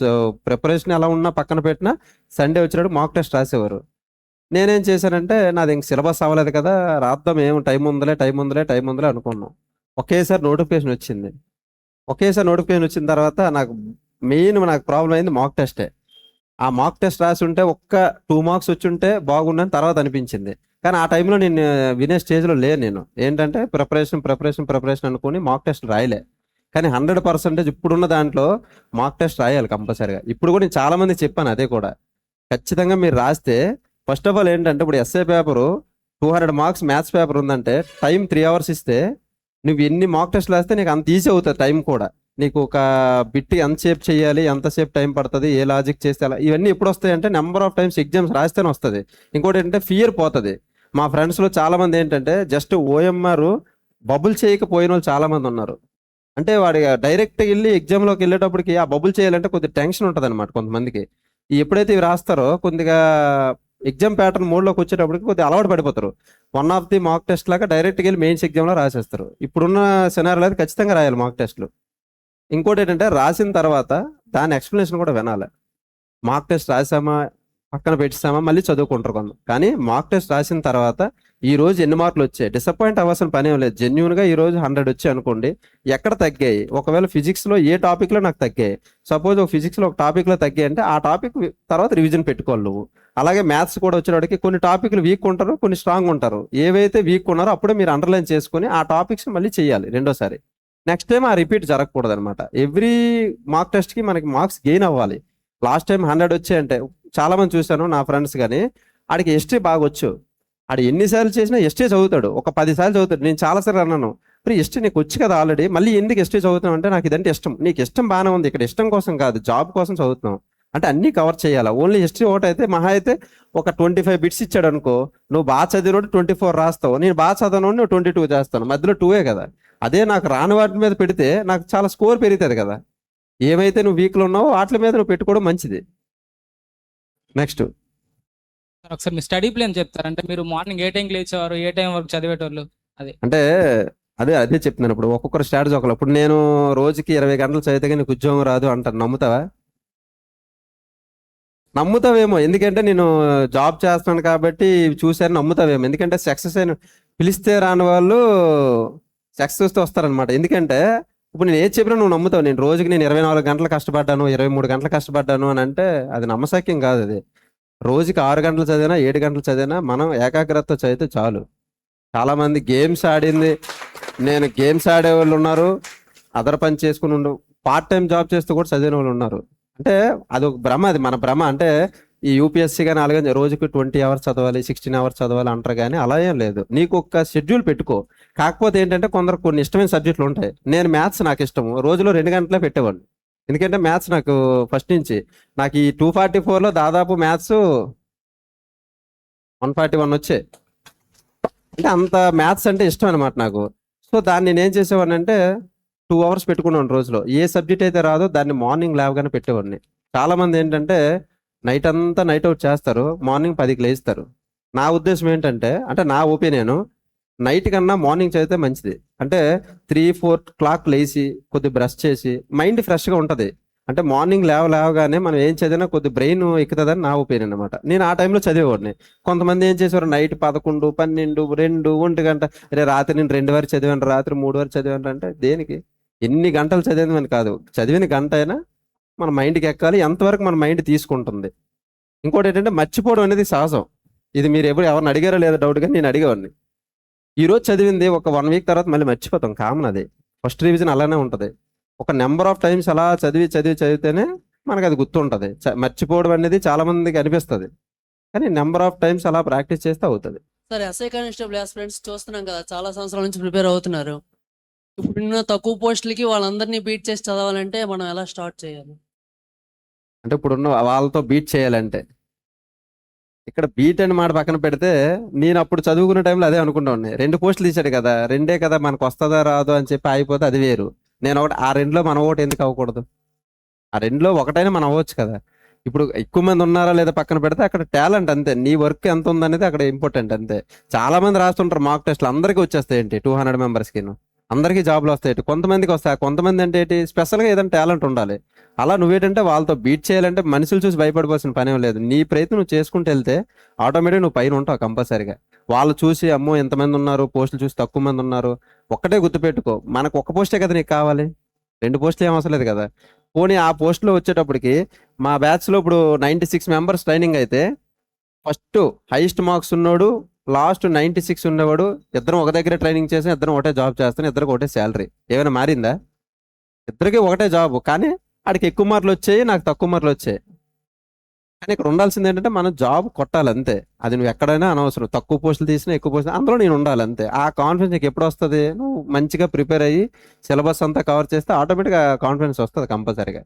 ప్రిపరేషన్ ఎలా ఉన్నా పక్కన పెట్టినా సండే వచ్చినప్పుడు మాక్ టెస్ట్ రాసేవారు. నేనేం చేశానంటే నాది ఇంక సిలబస్ అవ్వలేదు కదా, రాద్దాం, ఏం టైం ఉందిలే అనుకున్నాం. ఒకేసారి నోటిఫికేషన్ వచ్చిన తర్వాత నాకు ప్రాబ్లం అయింది మాక్ టెస్టే. ఆ మాక్ టెస్ట్ రాసి ఉంటే ఒక్క 2 మార్క్స్ వచ్చి ఉంటే బాగుండని తర్వాత అనిపించింది. కానీ ఆ టైంలో నేను వినే స్టేజ్లో లేను. నేను ఏంటంటే ప్రిపరేషన్ అనుకుని మాక్ టెస్ట్ రాయలే. కానీ 100% ఇప్పుడున్న దాంట్లో మాక్ టెస్ట్ రాయాలి కంపల్సరీగా. ఇప్పుడు కూడా నేను చాలా మంది చెప్పాను అదే కూడా, ఖచ్చితంగా మీరు రాస్తే. ఫస్ట్ ఆఫ్ ఆల్ ఏంటంటే ఇప్పుడు SA paper 200 marks maths paper ఉందంటే టైం 3 అవర్స్ ఇస్తే నువ్వు ఎన్ని మాక్ టెస్ట్లు రాస్తే నీకు అంత ఈజీ అవుతుంది. టైం కూడా నీకు ఒక బిట్ ఎంతసేపు చేయాలి, ఎంతసేపు టైం పడుతుంది, ఏ లాజిక్ చేస్తే అలా, ఇవన్నీ ఎప్పుడు వస్తాయంటే నెంబర్ ఆఫ్ టైమ్స్ ఎగ్జామ్స్ రాస్తేనే వస్తుంది. ఇంకోటి ఏంటంటే ఫియర్ పోతుంది. మా ఫ్రెండ్స్లో చాలా మంది ఏంటంటే జస్ట్ ఓఎంఆర్ బబుల్ చేయకపోయిన వాళ్ళు చాలా మంది ఉన్నారు. అంటే వాడి డైరెక్ట్ వెళ్ళి ఎగ్జామ్లోకి వెళ్ళేటప్పటికి ఆ బబుల్ చేయాలంటే కొద్దిగా టెన్షన్ ఉంటుంది అనమాట కొంతమందికి. ఎప్పుడైతే ఇవి రాస్తారో కొద్దిగా ఎగ్జామ్ ప్యాటర్న్ మోడ్లోకి వచ్చేటప్పటికి కొద్దిగా అలవాటు పడిపోతారు. One of the mock test లాగా డైరెక్ట్గా వెళ్ళి మెయిన్స్ ఎగ్జామ్లో రాసేస్తారు. ఇప్పుడున్న సినారీలో అయితే ఖచ్చితంగా రాయాలి మాక్ టెస్ట్లు. ఇంకోటి ఏంటంటే రాసిన తర్వాత దాని ఎక్స్ప్లెనేషన్ కూడా వినాలి. మాక్ టెస్ట్ రాసామా పక్కన పెట్టిస్తామా మళ్ళీ చదువుకుంటారు కొంత. కానీ మాక్ టెస్ట్ రాసిన తర్వాత ఈ రోజు ఎన్ని మార్కులు వచ్చాయి, డిసప్పాయింట్ అవ్వాల్సిన పని ఏం లేదు. జెన్యున్గా ఈ రోజు 100 వచ్చాయి అనుకోండి, ఎక్కడ తగ్గాయి, ఒకవేళ ఫిజిక్స్లో ఏ టాపిక్లో నాకు తగ్గాయి, సపోజ్ ఒక ఫిజిక్స్లో ఒక టాపిక్లో తగ్గాయి అంటే ఆ టాపిక్ తర్వాత రివిజన్ పెట్టుకోవాలి నువ్వు. అలాగే మ్యాథ్స్ కూడా వచ్చేటప్పటికి కొన్ని టాపిక్లు వీక్ ఉంటారు, కొన్ని స్ట్రాంగ్ ఉంటారు. ఏవైతే వీక్ ఉన్నారో అప్పుడే మీరు అండర్లైన్ చేసుకుని ఆ టాపిక్స్ మళ్ళీ చేయాలి రెండోసారి. నెక్స్ట్ టైం ఆ రిపీట్ జరగకూడదు అనమాట. ఎవ్రీ మాక్ టెస్ట్కి మనకి మార్క్స్ గెయిన్ అవ్వాలి. లాస్ట్ టైం 100 వచ్చాయంటే చాలా మంది చూశాను నా ఫ్రెండ్స్, కానీ ఆడికి హిస్టరీ బాగా వచ్చు. ఆడు ఎన్నిసార్లు చేసినా హిస్టరీ చదువుతాడు, ఒక 10 సార్లు చదువుతాడు. నేను చాలాసార్లు అన్నాను, మరి హిస్టరీ నీకు వచ్చు కదా ఆల్రెడీ, మళ్ళీ ఎందుకు హిస్టరీ చదువుతావు అంటే నాకు ఇదంటే ఇష్టం. నీకు ఇష్టం బాగానే ఉంది, ఇక్కడ ఇష్టం కోసం కాదు జాబ్ కోసం చదువుతున్నావు అంటే అన్నీ కవర్ చేయాలి. ఓన్లీ హిస్టరీ ఒకటి అయితే మహా అయితే ఒక 25 బిట్స్ ఇచ్చాడు అనుకో, నువ్వు బాగా చదివినోడు 24 రాస్తావు, నేను బాగా చదవనోడు నువ్వు 22 చేస్తాను, మధ్యలో 2 కదా. అదే నాకు రాని వాటి మీద పెడితే నాకు చాలా స్కోర్ పెరుగుతుంది కదా. ఏమైతే నువ్వు వీక్లో ఉన్నావో వాటి మీద నువ్వు పెట్టుకోవడం మంచిది. నెక్స్ట్ ఒకసారి మీ స్టడీ ప్లాన్ చెప్తారు. అంటే మీరు మార్నింగ్ ఏ టైంకి లేచేవారు, ఏ టైం వరకు చదివేటోళ్ళు? అంటే అదే చెప్తున్నాను. ఇప్పుడు ఒక్కొక్కరు స్ట్రాటజీ ఒకరు. ఇప్పుడు నేను రోజుకి 20 గంటలు చదివితే నీకు ఉద్యోగం రాదు అంటాను, నమ్ముతావా? నమ్ముతావేమో, ఎందుకంటే నేను జాబ్ చేస్తున్నాను కాబట్టి చూశాను, నమ్ముతావేమో. ఎందుకంటే సక్సెస్ అయిన పిలిస్తే రాని వాళ్ళు సక్సెస్తో వస్తారనమాట. ఎందుకంటే ఇప్పుడు నేను ఏది చెప్పినా నువ్వు నమ్ముతావు. నేను రోజుకి 24 గంటలు కష్టపడ్డాను, 23 గంటలు కష్టపడ్డాను అని అంటే అది నమ్మశక్యం కాదు. అది రోజుకి 6 గంటలు చదివినా 7 గంటలు చదివినా మనం ఏకాగ్రతతో చదివితే చాలు. చాలామంది గేమ్స్ ఆడే వాళ్ళు ఉన్నారు, అదర్ పని చేసుకుని పార్ట్ టైం జాబ్ చేస్తూ కూడా చదివిన వాళ్ళు ఉన్నారు. అంటే అది ఒక భ్రమ, అది మన భ్రమ. అంటే ఈ యూపీఎస్సీ కానీ అలాగే రోజుకి 20 అవర్స్ చదవాలి, 16 అవర్స్ చదవాలి అంటారు. కానీ అలా ఏం లేదు, నీకు ఒక షెడ్యూల్ పెట్టుకో. కాకపోతే ఏంటంటే కొన్ని ఇష్టమైన సబ్జెక్టులు ఉంటాయి. నేను మ్యాథ్స్ నాకు ఇష్టము, రోజులో 2 గంటలే పెట్టేవాడిని. ఎందుకంటే మ్యాథ్స్ నాకు ఫస్ట్ నుంచి, నాకు ఈ 244లో దాదాపు మ్యాథ్స్ 141 వచ్చాయి. అంటే అంత మ్యాథ్స్ అంటే ఇష్టం అనమాట నాకు. సో దాన్ని నేను ఏం చేసేవాడిని అంటే 2 అవర్స్ పెట్టుకున్నాను రోజులో. ఏ సబ్జెక్ట్ అయితే రాదో దాన్ని మార్నింగ్ లేవగానే పెట్టేవాడిని. చాలామంది ఏంటంటే నైట్ అంతా నైట్ అవుట్ చేస్తారు, మార్నింగ్ 10కి లేస్తారు. నా ఉద్దేశం ఏంటంటే, అంటే నా ఒపీనియన్, నైట్ కన్నా మార్నింగ్ చదివితే మంచిది. అంటే 3-4 క్లాక్ లేచి కొద్ది బ్రష్ చేసి మైండ్ ఫ్రెష్గా ఉంటుంది. అంటే మార్నింగ్ లేవగానే మనం ఏం చదివినా కొద్ది బ్రెయిన్ ఎక్కుతుందని నా ఒపీనియన్ అనమాట. నేను ఆ టైంలో చదివేవాడిని. కొంతమంది ఏం చేసేవారు, నైట్ 11, 12, 2, 1 గంట, రాత్రి నేను 2 వరకు చదివాను, రాత్రి 3 వరకు చదివాను. అంటే దేనికి? ఎన్ని గంటలు చదివిందని కాదు, చదివిన గంట అయినా మన మైండ్కి ఎక్కాలి, ఎంతవరకు మన మైండ్ తీసుకుంటుంది. ఇంకోటి ఏంటంటే మర్చిపోవడం అనేది సహజం. ఇది మీరు ఎవరిని అడిగారో లేదో డౌట్, కానీ నేను అడిగేవాడిని. ఈరోజు చదివింది ఒక 1 వీక్ తర్వాత మళ్ళీ మర్చిపోతాం, కామన్ అది. ఫస్ట్ రివిజన్ అలానే ఉంటుంది. ఒక నెంబర్ ఆఫ్ టైమ్స్ అలా చదివితేనే మనకు అది గుర్తుంటుంది. మర్చిపోవడం అనేది చాలా మందికి అనిపిస్తుంది, కానీ నెంబర్ ఆఫ్ టైమ్స్ అలా ప్రాక్టీస్ చేస్తే అవుతుంది. సరే, ఎస్ఐ కానిస్టేబుల్ ఆస్పిరెంట్స్ చూస్తున్నాం కదా, చాలా సంవత్సరాల నుంచి ప్రిపేర్ అవుతున్నారు. ఇప్పుడున్న తక్కువ పోస్టులకి వాళ్ళందరినీ బీట్ చేసి చదవాలంటే మనం ఎలా స్టార్ట్ చేయాలి? అంటే ఇప్పుడున్న వాళ్ళతో బీట్ చేయాలంటే, ఇక్కడ బీట్ అని మాట పక్కన పెడితే, నేను అప్పుడు చదువుకునే టైంలో అదే అనుకుంటాను. 2 పోస్టులు తీశాడు కదా, 2 కదా, మనకు వస్తుందా రాదో అని చెప్పి అయిపోతే అది వేరు. నేను ఒకటి, ఆ 2లో మనం ఒకటి ఎందుకు అవ్వకూడదు? ఆ 2లో ఒకటైనా మనం అవ్వచ్చు కదా. ఇప్పుడు ఎక్కువ మంది ఉన్నారా లేదా పక్కన పెడితే, అక్కడ టాలెంట్ అంతే, నీ వర్క్ ఎంత ఉందనేది అక్కడ ఇంపార్టెంట్ అంతే. చాలా మంది రాస్తుంటారు మాక్ టెస్ట్లు, అందరికీ వచ్చేస్తాయి ఏంటి 200 మెంబర్స్కి, అందరికీ జాబ్లు వస్తాయి. కొంతమందికి వస్తాయి, కొంతమంది అంటే ఏంటి స్పెషల్గా ఏదైనా టాలెంట్ ఉండాలి. అలా నువ్వేంటంటే వాళ్ళతో బీట్ చేయాలంటే మనుషులు చూసి భయపడిపోవాల్సిన పని ఏం లేదు. నీ ప్రయత్నం నువ్వు చేసుకుంటూ వెళ్తే ఆటోమేటిక్ నువ్వు పైన ఉంటావు కంపల్సరీగా. వాళ్ళు చూసి అమ్మో ఎంతమంది ఉన్నారు, పోస్టులు చూసి తక్కువ మంది ఉన్నారు, ఒక్కటే గుర్తుపెట్టుకో, మనకు ఒక్క పోస్టే కదా నీకు కావాలి, 2 పోస్టులు ఏం అవసరం లేదు కదా. పోనీ ఆ పోస్టులో వచ్చేటప్పటికి మా బ్యాచ్లో ఇప్పుడు 96 మెంబర్స్ ట్రైనింగ్ అయితే, ఫస్ట్ హైయెస్ట్ మార్క్స్ ఉన్నోడు, లాస్ట్ 96 ఉండేవాడు, ఇద్దరం ఒక దగ్గర ట్రైనింగ్ చేసాం, ఇద్దరం ఒకటే జాబ్ చేస్తాం, ఇద్దరికి ఒకటే శాలరీ. ఏమైనా మారిందా? ఇద్దరికి ఒకటే జాబ్, కానీ ఆడికి ఎక్కువ మార్కులు వచ్చాయి, నాకు తక్కువ మార్కులు వచ్చాయి. కానీ ఇక్కడ ఉండాల్సింది ఏంటంటే మనం జాబ్ కొట్టాలి అంతే. అది నువ్వు ఎక్కడైనా అనవసరం, తక్కువ పోస్టులు తీసినా ఎక్కువ పోస్టులు, అందులో నేను ఉండాలి అంతే. ఆ కాన్ఫిడెన్స్ నీకు ఎప్పుడు వస్తుంది? నువ్వు మంచిగా ప్రిపేర్ అయ్యి సిలబస్ అంతా కవర్ చేస్తే ఆటోమేటిక్గా కాన్ఫిడెన్స్ వస్తుంది కంపల్సరీగా.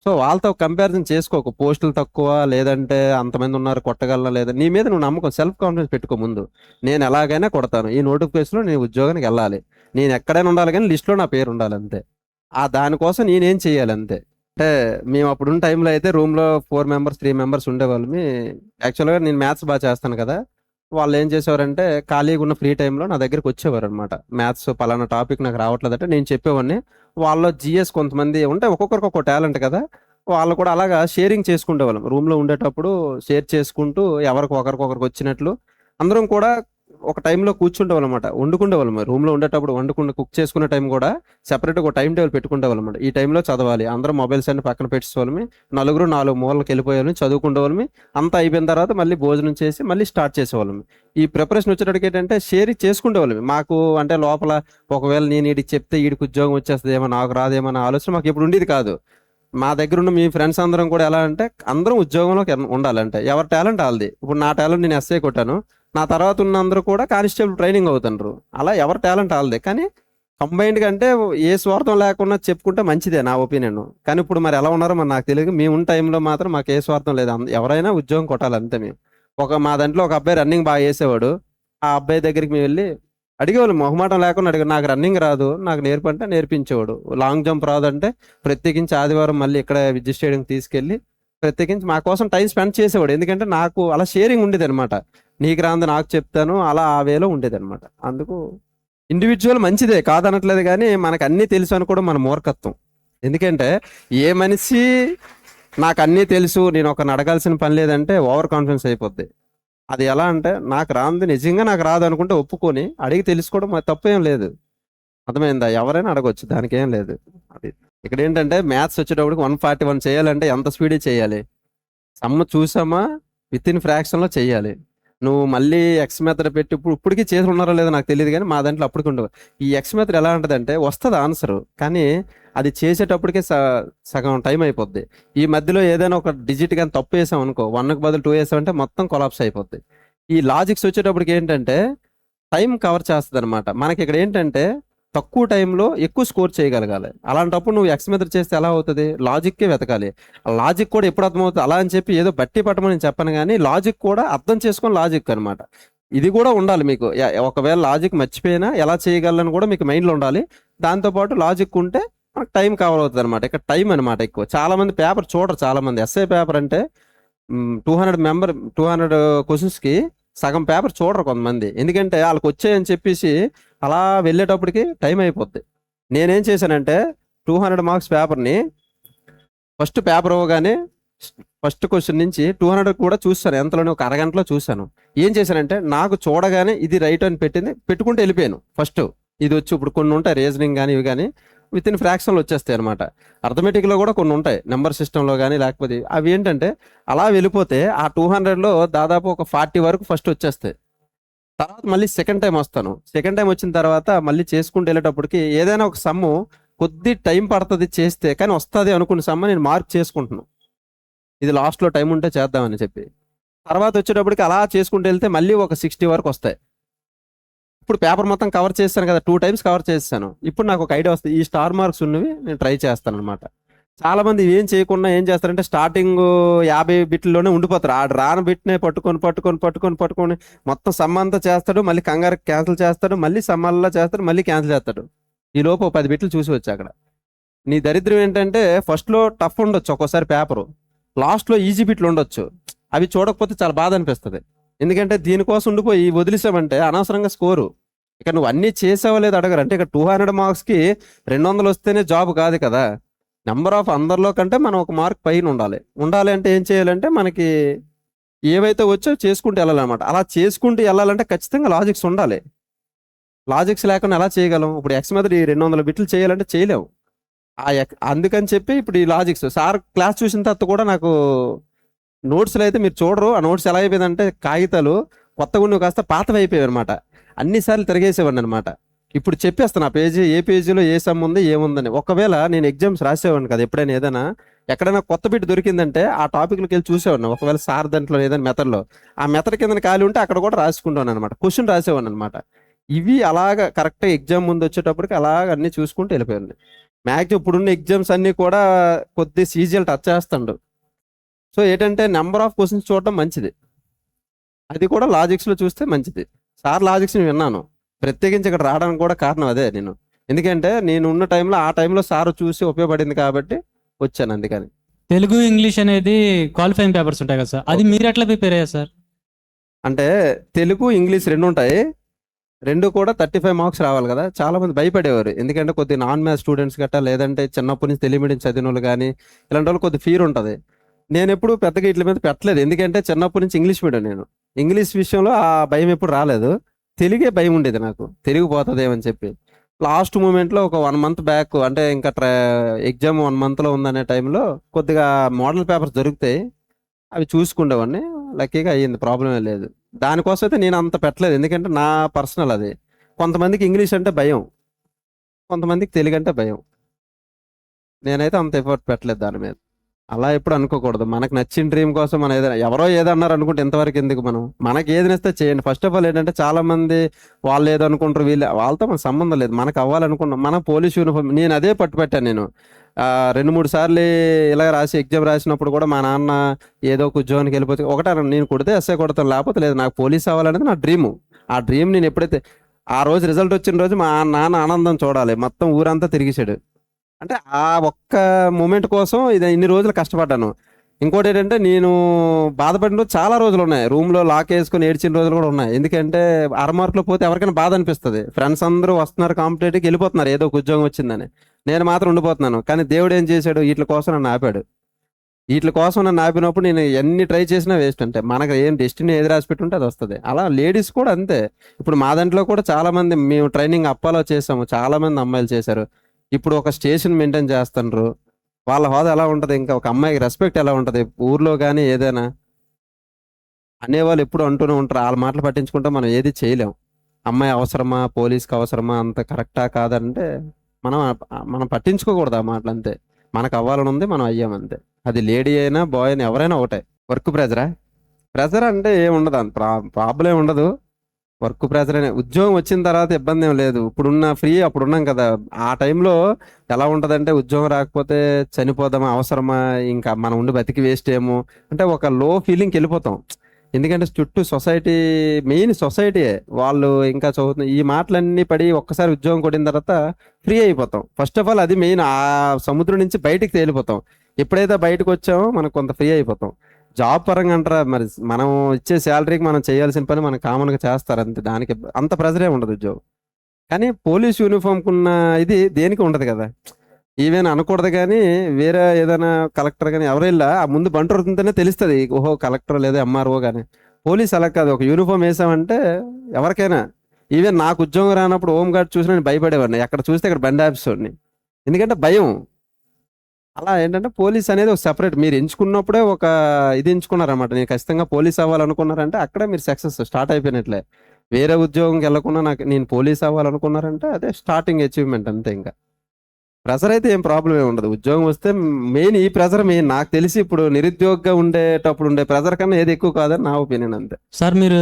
సో వాళ్ళతో కంపారిజన్ చేసుకోకు, పోస్టులు తక్కువ లేదంటే అంతమంది ఉన్నారు కొట్టగలనా లేదా, నీ మీద నువ్వు నమ్మకం, సెల్ఫ్ కాన్ఫిడెన్స్ పెట్టుకో ముందు. నేను ఎలాగైనా కొడతాను, ఈ నోటిఫికేషన్లో నేను ఉద్యోగానికి వెళ్ళాలి, నేను ఎక్కడైనా ఉండాలి, కానీ లిస్ట్లో నా పేరు ఉండాలి అంతే. ఆ దానికోసం నేనేం చేయాలి అంతే. అంటే మేము అప్పుడున్న టైంలో అయితే రూమ్లో 4 మెంబర్స్ 3 మెంబర్స్ ఉండేవాళ్ళమి. యాక్చువల్గా నేను మ్యాథ్స్ బాగా చేస్తాను కదా, వాళ్ళు ఏం చేసేవారంటే ఖాళీగా ఉన్న ఫ్రీ టైంలో నా దగ్గరికి వచ్చేవారు అనమాట. మ్యాథ్స్ పలానా టాపిక్ నాకు రావట్లేదంటే నేను చెప్పేవాడిని. వాళ్ళలో జిఎస్ కొంతమంది ఉంటే ఒక్కొక్కరికి ఒక్కో టాలెంట్ కదా, వాళ్ళు కూడా అలాగా షేరింగ్ చేసుకుంటేవాళ్ళం. రూమ్లో ఉండేటప్పుడు షేర్ చేసుకుంటూ ఎవరికి ఒకరికొకరికి వచ్చినట్లు అందరం కూడా ఒక టైంలో కూర్చుంటేవాళ్ళం అనమాట, వండుకుంటేవాళ్ళం. రూమ్లో ఉండేటప్పుడు కుక్ చేసుకునే టైం కూడా సెపరేట్గా ఒక టైం టేబుల్ పెట్టుకుంటేవాళ్ళం అనమాట. ఈ టైంలో చదవాలి, అందరం మొబైల్స్ అన్ని పక్కన పెట్టేసుకోవాలమి, నలుగురు 4 మూలకి వెళ్ళిపోయాలని చదువుకుంటేవాళ్ళమి. అంతా అయిపోయిన తర్వాత మళ్ళీ భోజనం చేసి మళ్ళీ స్టార్ట్ చేసేవాళ్ళం. ఈ ప్రిపరేషన్ వచ్చేటప్పటికి ఏంటంటే షేర్ చేసుకుంటేవాళ్ళం. మాకు అంటే లోపల ఒకవేళ నేను వీడికి చెప్తే వీడికి ఉద్యోగం వచ్చేస్తుందేమో, నాకు రాదేమో అన్న ఆలోచన మాకు ఇప్పుడు ఉండేది కాదు. మా దగ్గర ఉన్న మీ ఫ్రెండ్స్ అందరం కూడా ఎలా అంటే అందరం ఉద్యోగంలోకి ఉండాలంటే ఎవరి టాలెంట్ వాళ్ళది. ఇప్పుడు నా టాలెంట్ నేను ఎస్ఐ కొట్టాను, నా తర్వాత ఉన్న అందరూ కూడా కానిస్టేబుల్ ట్రైనింగ్ అవుతున్నారు. అలా ఎవరి టాలెంట్ వాళ్ళదే, కానీ కంబైన్డ్గా అంటే ఏ స్వార్థం లేకుండా చెప్పుకుంటే మంచిదే నా ఒపీనియన్. కానీ ఇప్పుడు మరి ఎలా ఉన్నారో మరి నాకు తెలియదు. మేము ఉన్న టైంలో మాత్రం మాకు ఏ స్వార్థం లేదు, ఎవరైనా ఉద్యోగం కొట్టాలి అంతే. మేము మా దాంట్లో ఒక అబ్బాయి రన్నింగ్ బాగా చేసేవాడు. ఆ అబ్బాయి దగ్గరికి మేము వెళ్ళి అడిగేవాళ్ళు, మొహమాటం లేకుండా అడిగారు, నాకు రన్నింగ్ రాదు, నాకు నేర్పంటే నేర్పించేవాడు. లాంగ్ జంప్ రాదంటే ప్రత్యేకించి ఆదివారం మళ్ళీ ఇక్కడ విద్యుత్ స్టేడియంకి తీసుకెళ్ళి ప్రత్యేకించి మా కోసం టైం స్పెండ్ చేసేవాడు. ఎందుకంటే నాకు అలా షేరింగ్ ఉండేది అనమాట, నీకు రాంది నాకు చెప్తాను, అలా ఆ వేలో ఉండేది అనమాట. అందుకు ఇండివిజువల్ మంచిదే కాదనట్లేదు, కానీ మనకు అన్నీ తెలుసు అనుకోవడం మన మూర్ఖత్వం. ఎందుకంటే ఏ మనిషి నాకు అన్నీ తెలుసు, నేను ఒకరిని అడగాల్సిన పని లేదంటే ఓవర్ కాన్ఫిడెన్స్ అయిపోద్ది. అది ఎలా అంటే నాకు రాంది నిజంగా నాకు రాదు అనుకుంటే ఒప్పుకొని అడిగి తెలుసుకోవడం మరి తప్పేం లేదు. అర్థమైందా? ఎవరైనా అడగొచ్చు, దానికి ఏం లేదు. అది ఇక్కడ ఏంటంటే మ్యాథ్స్ వచ్చేటప్పటికి 141 చేయాలంటే ఎంత స్పీడ్ చేయాలి, సమ్మ చూసామా విత్ ఇన్ ఫ్రాక్షన్లో చేయాలి. నువ్వు మళ్ళీ ఎక్స్ మెథడ్ పెట్టి ఇప్పటికీ చేసి ఉన్నారో లేదో నాకు తెలియదు, కానీ మా దాంట్లో అప్పటికి ఉండవు. ఈ ఎక్స్ మెథడ్ ఎలా ఉంటుందంటే వస్తుంది ఆన్సర్, కానీ అది చేసేటప్పటికే సగం టైం అయిపోద్ది. ఈ మధ్యలో ఏదైనా ఒక డిజిట్ కానీ తప్పు వేసాం అనుకో, 1కి బదులు 2 వేసామంటే మొత్తం కొలాప్స్ అయిపోద్ది. ఈ లాజిక్స్ వచ్చేటప్పటికి ఏంటంటే టైం కవర్ చేస్తుంది అనమాట. మనకి ఇక్కడ ఏంటంటే తక్కువ టైంలో ఎక్కువ స్కోర్ చేయగలగాలి. అలాంటప్పుడు నువ్వు ఎక్స్ మెథడ్ చేస్తే ఎలా అవుతుంది? లాజిక్కే వెతకాలి. లాజిక్ కూడా ఎప్పుడు అర్థమవుతుంది అలా అని చెప్పి ఏదో బట్టి పట్టమని నేను చెప్పను, కానీ లాజిక్ కూడా అర్థం చేసుకొని లాజిక్ అనమాట. ఇది కూడా ఉండాలి మీకు. ఒకవేళ లాజిక్ మర్చిపోయినా ఎలా చేయగలను కూడా మీకు మైండ్లో ఉండాలి. దాంతోపాటు లాజిక్ ఉంటే మనకు టైం కవర్ అవుతుంది అనమాట. ఇక్కడ టైం అనమాట ఎక్కువ. చాలా మంది పేపర్ చూడరు, చాలా మంది ఎస్ఐ పేపర్ అంటే 200 క్వశ్చన్స్కి సగం పేపర్ చూడరు కొంతమంది. ఎందుకంటే వాళ్ళకి వచ్చాయని చెప్పేసి అలా వెళ్ళేటప్పటికి టైం అయిపోద్ది. నేనేం చేశానంటే 200 మార్క్స్ పేపర్ని ఫస్ట్ పేపర్ ఇవ్వగానే ఫస్ట్ క్వశ్చన్ నుంచి 200 కూడా చూస్తాను, ఎంతలోనే ఒక అరగంటలో చూశాను. ఏం చేశానంటే నాకు చూడగానే ఇది రైట్ అని పెట్టుకుంటూ వెళ్ళిపోయాను. ఫస్ట్ ఇది వచ్చి ఇప్పుడు కొన్ని ఉంటాయి రీజనింగ్ కానీ ఇవి కానీ విత్ ఇన్ ఫ్రాక్షన్లో వచ్చేస్తాయి అనమాట. అర్థమెటిక్లో కూడా కొన్ని ఉంటాయి నెంబర్ సిస్టంలో కానీ, లేకపోతే అవి ఏంటంటే అలా వెళ్ళిపోతే ఆ 200లో దాదాపు ఒక 40 వరకు ఫస్ట్ వచ్చేస్తాయి. తర్వాత మళ్ళీ సెకండ్ టైం వస్తాను. సెకండ్ టైం వచ్చిన తర్వాత మళ్ళీ చేసుకుంటూ వెళ్ళేటప్పటికి ఏదైనా ఒక సమ్ము కొద్ది టైం పడుతుంది చేస్తే, కానీ వస్తుంది అనుకున్న సమ్మ నేను మార్క్ చేసుకుంటున్నాను. ఇది లాస్ట్లో టైం ఉంటే చేద్దామని చెప్పి. తర్వాత వచ్చేటప్పటికి అలా చేసుకుంటూ వెళ్తే మళ్ళీ ఒక 60 వరకు వస్తాయి. ఇప్పుడు పేపర్ మొత్తం కవర్ చేస్తాను కదా, 2 టైమ్స్ కవర్ చేస్తాను. ఇప్పుడు నాకు ఒక ఐడియా వస్తుంది, ఈ స్టార్ మార్క్స్ ఉన్నవి నేను ట్రై చేస్తాను అనమాట. చాలా మంది ఏం చేయకుండా ఏం చేస్తారంటే స్టార్టింగ్ 50 బిట్లలోనే ఉండిపోతారు. ఆ రాని బిట్నే పట్టుకొని మొత్తం సమ్మంతా చేస్తాడు, మళ్ళీ కంగారు క్యాన్సిల్ చేస్తాడు, మళ్ళీ సమ్మల్లా చేస్తాడు, మళ్ళీ క్యాన్సిల్ చేస్తాడు. ఈ లోపు 10 బిట్లు చూసి వచ్చి అక్కడ. నీ దరిద్రం ఏంటంటే ఫస్ట్లో టఫ్ ఉండొచ్చు ఒక్కోసారి పేపరు, లాస్ట్లో ఈజీ బిట్లు ఉండొచ్చు. అవి చూడకపోతే చాలా బాధ అనిపిస్తుంది. ఎందుకంటే దీనికోసం ఉండిపోయి వదిలేసామంటే అనవసరంగా స్కోరు. ఇక నువ్వు అన్నీ చేసావో లేదు అడగరు. అంటే ఇక 200 మార్క్స్కి 200 వస్తేనే జాబ్ కాదు కదా. నెంబర్ ఆఫ్ అందరిలో కంటే మనం ఒక మార్క్ పైన ఉండాలి అంటే ఏం చేయాలంటే మనకి ఏవైతే వచ్చో చేసుకుంటూ వెళ్ళాలన్నమాట. అలా చేసుకుంటూ వెళ్ళాలంటే ఖచ్చితంగా లాజిక్స్ ఉండాలి. లాజిక్స్ లేకుండా ఎలా చేయగలం? ఇప్పుడు ఎక్స్ మీద 200 బిట్లు చేయాలంటే చేయలేము. అందుకని చెప్పి ఇప్పుడు ఈ లాజిక్స్ సార్ క్లాస్ చూసిన తర్వాత కూడా నాకు నోట్స్లో అయితే మీరు చూడరు. ఆ నోట్స్ ఎలా అయిపోయిందంటే కాగితాలు కొత్తగా ఉన్నవి కాస్త పాతవి అయిపోయాయి అనమాట. అన్నిసార్లు తిరిగేసేవాడిని అనమాట. ఇప్పుడు చెప్పేస్తాను ఆ పేజీ, ఏ పేజీలో ఏ సమ్ ఉంది ఏముందని. ఒకవేళ నేను ఎగ్జామ్స్ రాసేవాడిని కదా, ఎప్పుడైనా ఏదైనా ఎక్కడైనా కొత్త బిట్ దొరికిందంటే ఆ టాపిక్లోకి వెళ్ళి చూసేవాడిని. ఒకవేళ సార్ దాంట్లో ఏదైనా మెథడ్లో ఆ మెథడ్ కింద ఖాళీ ఉంటే అక్కడ కూడా రాసుకుంటాను అనమాట. క్వశ్చన్ రాసేవాడిని అనమాట. ఇవి అలాగా కరెక్ట్గా ఎగ్జామ్ ముందు వచ్చేటప్పటికి అలాగ అన్నీ చూసుకుంటూ వెళ్ళిపోయాను. మ్యాక్సిమం ఇప్పుడున్న ఎగ్జామ్స్ అన్నీ కూడా కొద్ది సీజీఎల్ టచ్ చేస్తాడు. సో ఏంటంటే నెంబర్ ఆఫ్ క్వశ్చన్స్ చూడటం మంచిది, అది కూడా లాజిక్స్లో చూస్తే మంచిది. సార్ లాజిక్స్ని విన్నాను, ప్రత్యేకించి ఇక్కడ రావడానికి కూడా కారణం అదే. ఎందుకంటే నేను ఉన్న టైంలో ఆ టైంలో సార్ చూసి ఉపయోగపడింది కాబట్టి వచ్చాను. అందుకని తెలుగు ఇంగ్లీష్ అనేది క్వాలిఫైయింగ్ పేపర్స్ ఉంటాయి కదా సార్, అది మీరు ఎట్లా ప్రిపేర్ అయ్యారు సార్? అంటే తెలుగు ఇంగ్లీష్ 2 ఉంటాయి. 2 కూడా 35 మార్క్స్ రావాలి కదా. చాలా మంది భయపడేవారు, ఎందుకంటే కొద్ది నాన్ మ్యాథ్స్ స్టూడెంట్స్ గట్టా లేదంటే చిన్నప్పటి నుంచి తెలుగు మీడియం చదివిన వాళ్ళు కానీ ఇలాంటి వాళ్ళు కొద్ది ఫీర్ ఉంటుంది. నేను ఎప్పుడు పెద్దగా వీటి మీద పెట్టలేదు, ఎందుకంటే చిన్నప్పటి నుంచి ఇంగ్లీష్ మీడియం. నేను ఇంగ్లీష్ విషయంలో ఆ భయం ఎప్పుడు రాలేదు. తెలుగే భయం ఉండేది నాకు, తెలుగు పోతుందేమని చెప్పి. లాస్ట్ మూమెంట్లో ఒక 1 మంత్ బ్యాక్, అంటే ఇంకా ఎగ్జామ్ 1 మంత్లో ఉందనే టైంలో కొద్దిగా మోడల్ పేపర్స్ దొరుకుతాయి, అవి చూసుకుండేవాడిని. లక్కీగా అయ్యింది, ప్రాబ్లమే లేదు. దానికోసం అయితే నేను అంత పెట్టలేదు, ఎందుకంటే నా పర్సనల్ అది. కొంతమందికి ఇంగ్లీష్ అంటే భయం, కొంతమందికి తెలుగు అంటే భయం. నేనైతే అంత ఎఫర్ట్ పెట్టలేదు దాని మీద. అలా ఎప్పుడు అనుకోకూడదు. మనకు నచ్చిన డ్రీమ్ కోసం మనం ఏదైనా ఎవరో ఏదన్నారు అనుకుంటే ఎంతవరకు ఎందుకు, మనకి ఏది నచ్చితే చేయండి. ఫస్ట్ ఆఫ్ ఆల్ ఏంటంటే చాలా మంది వాళ్ళు ఏదో అనుకుంటారు, వాళ్ళతో మనకు సంబంధం లేదు. మనకు అవ్వాలనుకున్నాం, మన పోలీస్ యూనిఫామ్ నేను అదే పట్టుపెట్టాను. నేను 2-3 సార్లు ఇలా రాసి ఎగ్జామ్ రాసినప్పుడు కూడా మా నాన్న ఏదో ఒక ఉద్యోగానికి వెళ్ళిపోతే ఒకటే నేను కొడితే ఎస్ఐ కొడతాను, లేకపోతే లేదు. నాకు పోలీస్ అవ్వాలనేది నా డ్రీము. ఆ డ్రీమ్ నేను ఎప్పుడైతే ఆ రోజు రిజల్ట్ వచ్చిన రోజు మా నాన్న ఆనందం చూడాలి, మొత్తం ఊరంతా తిరిగిసాడు. అంటే ఆ ఒక్క మూమెంట్ కోసం ఇన్ని రోజులు కష్టపడ్డాను. ఇంకోటి ఏంటంటే నేను బాధపడిన రోజు చాలా రోజులు ఉన్నాయి, రూమ్లో లాక్ వేసుకొని ఏడ్చిన రోజులు కూడా ఉన్నాయి. ఎందుకంటే 6 మార్కులు పోతే ఎవరికైనా బాధ అనిపిస్తుంది. ఫ్రెండ్స్ అందరూ వస్తున్నారు, కాంపిటేటివ్కి వెళ్ళిపోతున్నారు, ఏదో ఒక ఉద్యోగం వచ్చిందని. నేను మాత్రం ఉండిపోతున్నాను. కానీ దేవుడు ఏం చేశాడు, వీటి కోసం నన్ను ఆపాడు. వీటి కోసం నన్ను ఆపినప్పుడు నేను ఎన్ని ట్రై చేసినా వేస్ట్. అంటే మనకు ఏం డెస్టినీ ఏది రాసి పెట్టుంటే అది వస్తుంది. అలా లేడీస్ కూడా అంతే. ఇప్పుడు మా దాంట్లో కూడా చాలామంది మేము ట్రైనింగ్ అప్పాలో చేసాము, చాలామంది అమ్మాయిలు చేశారు. ఇప్పుడు ఒక స్టేషన్ మెయింటైన్ చేస్తున్నారు. వాళ్ళ హోదా ఎలా ఉంటుంది, ఇంకా ఒక అమ్మాయికి రెస్పెక్ట్ ఎలా ఉంటుంది ఊర్లో కానీ ఏదైనా అనేవాళ్ళు ఎప్పుడు అంటూనే ఉంటారు. వాళ్ళ మాటలు పట్టించుకుంటే మనం ఏది చేయలేం. అమ్మాయి అవసరమా, పోలీస్కి అవసరమా, అంత కరెక్టా కాదంటే మనం పట్టించుకోకూడదు ఆ మాటలు. అంతే, మనకు అవ్వాలని ఉంది, మనం అయ్యామంతే. అది లేడీ అయినా బాయ్ అయినా ఎవరైనా ఒకటే. వర్క్ ప్రెజర్ అంటే ఏముండదు, అంత ప్రాబ్లం ఉండదు. వర్క్ ప్రెజర్ అనే ఉద్యోగం వచ్చిన తర్వాత ఇబ్బంది ఏం లేదు. ఇప్పుడున్న ఫ్రీ అప్పుడు ఉన్నాం కదా, ఆ టైంలో ఎలా ఉంటుందంటే ఉద్యోగం రాకపోతే చనిపోదామా, అవసరమా, ఇంకా మనం ఉండి బతికి వేస్ట్ ఏమో అంటే ఒక లో ఫీలింగ్కి వెళ్ళిపోతాం. ఎందుకంటే చుట్టూ సొసైటీ, మెయిన్ సొసైటీయే వాళ్ళు ఇంకా చదువుతున్న ఈ మాటలన్నీ పడి ఒక్కసారి ఉద్యోగం కొట్టిన తర్వాత ఫ్రీ అయిపోతాం. ఫస్ట్ ఆఫ్ ఆల్ అది మెయిన్. ఆ సముద్రం నుంచి బయటికి తేలిపోతాం. ఎప్పుడైతే బయటకు వచ్చామో మనకు కొంత ఫ్రీ అయిపోతాం. జాబ్ పరంగా అంటారా, మరి మనం ఇచ్చే శాలరీకి మనం చేయాల్సిన పని మనం కామన్గా చేస్తారు అంతే, దానికి అంత ప్రెజరే ఉండదు ఉద్యోగం. కానీ పోలీస్ యూనిఫామ్కి ఉన్న ఇది దేనికి ఉండదు కదా. ఈవెన్ అనకూడదు కానీ వేరే ఏదైనా కలెక్టర్ కానీ ఎవరైనా ఆ ముందు బంటుతుంటేనే తెలుస్తుంది, ఓహో కలెక్టర్ లేదా ఎంఆర్ఓ. కానీ పోలీస్ అలా కాదు, ఒక యూనిఫామ్ వేసామంటే ఎవరికైనా. ఈవెన్ నాకు ఉద్యోగం రానప్పుడు హోమ్ గార్డ్ చూసి నేను భయపడేవాడిని, ఎక్కడ చూస్తే అక్కడ బండి ఆఫీసర్ని, ఎందుకంటే భయం. అలా ఏంటంటే పోలీస్ అనేది ఒక సెపరేట్, మీరు ఎంచుకున్నప్పుడే ఒక ఇది ఎంచుకున్నారన్నమాట. నేను ఖచ్చితంగా పోలీస్ అవ్వాలనుకున్నారంటే అక్కడే మీరు సక్సెస్ స్టార్ట్ అయిపోయినట్లే. వేరే ఉద్యోగంకి వెళ్ళకుండా నేను పోలీస్ అవ్వాలనుకున్నారంటే అదే స్టార్టింగ్ అచీవ్మెంట్ అంతే. ఇంకా ప్రెషర్ అయితే ఏం ప్రాబ్లం ఏమి ఉండదు. ఉద్యోగం వస్తే మెయిన్ ఈ ప్రెషర్ మెయిన్. నాకు తెలిసి ఇప్పుడు నిరుద్యోగంగా ఉండేటప్పుడు ఉండే ప్రెషర్ కన్నా ఏది ఎక్కువ కాదని నా ఒపీనియన్ అంతే. సార్ మీరు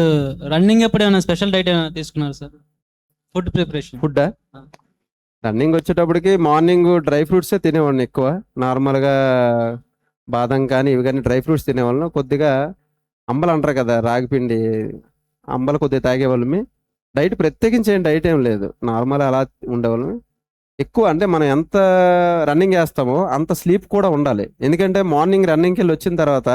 రన్నింగ్ ఎప్పుడు ఏమైనా స్పెషల్ డైట్ ఏమైనా తీసుకున్నారు సార్? Food preparation. ఫుడ్ ఆ. రన్నింగ్ వచ్చేటప్పటికి మార్నింగ్ డ్రై ఫ్రూట్సే తినేవాడిని ఎక్కువ. నార్మల్గా బాదం కానీ ఇవి కానీ డ్రై ఫ్రూట్స్ తినేవాళ్ళం. కొద్దిగా అంబలు అంటారు కదా, రాగిపిండి అంబలు కొద్దిగా తాగేవాళ్ళమి. డైట్ ప్రత్యేకించి ఏం డైట్ ఏం లేదు, నార్మల్ అలా ఉండేవాళ్ళం. ఎక్కువ అంటే మనం ఎంత రన్నింగ్ చేస్తామో అంత స్లీప్ కూడా ఉండాలి. ఎందుకంటే మార్నింగ్ రన్నింగ్కి వెళ్ళి వచ్చిన తర్వాత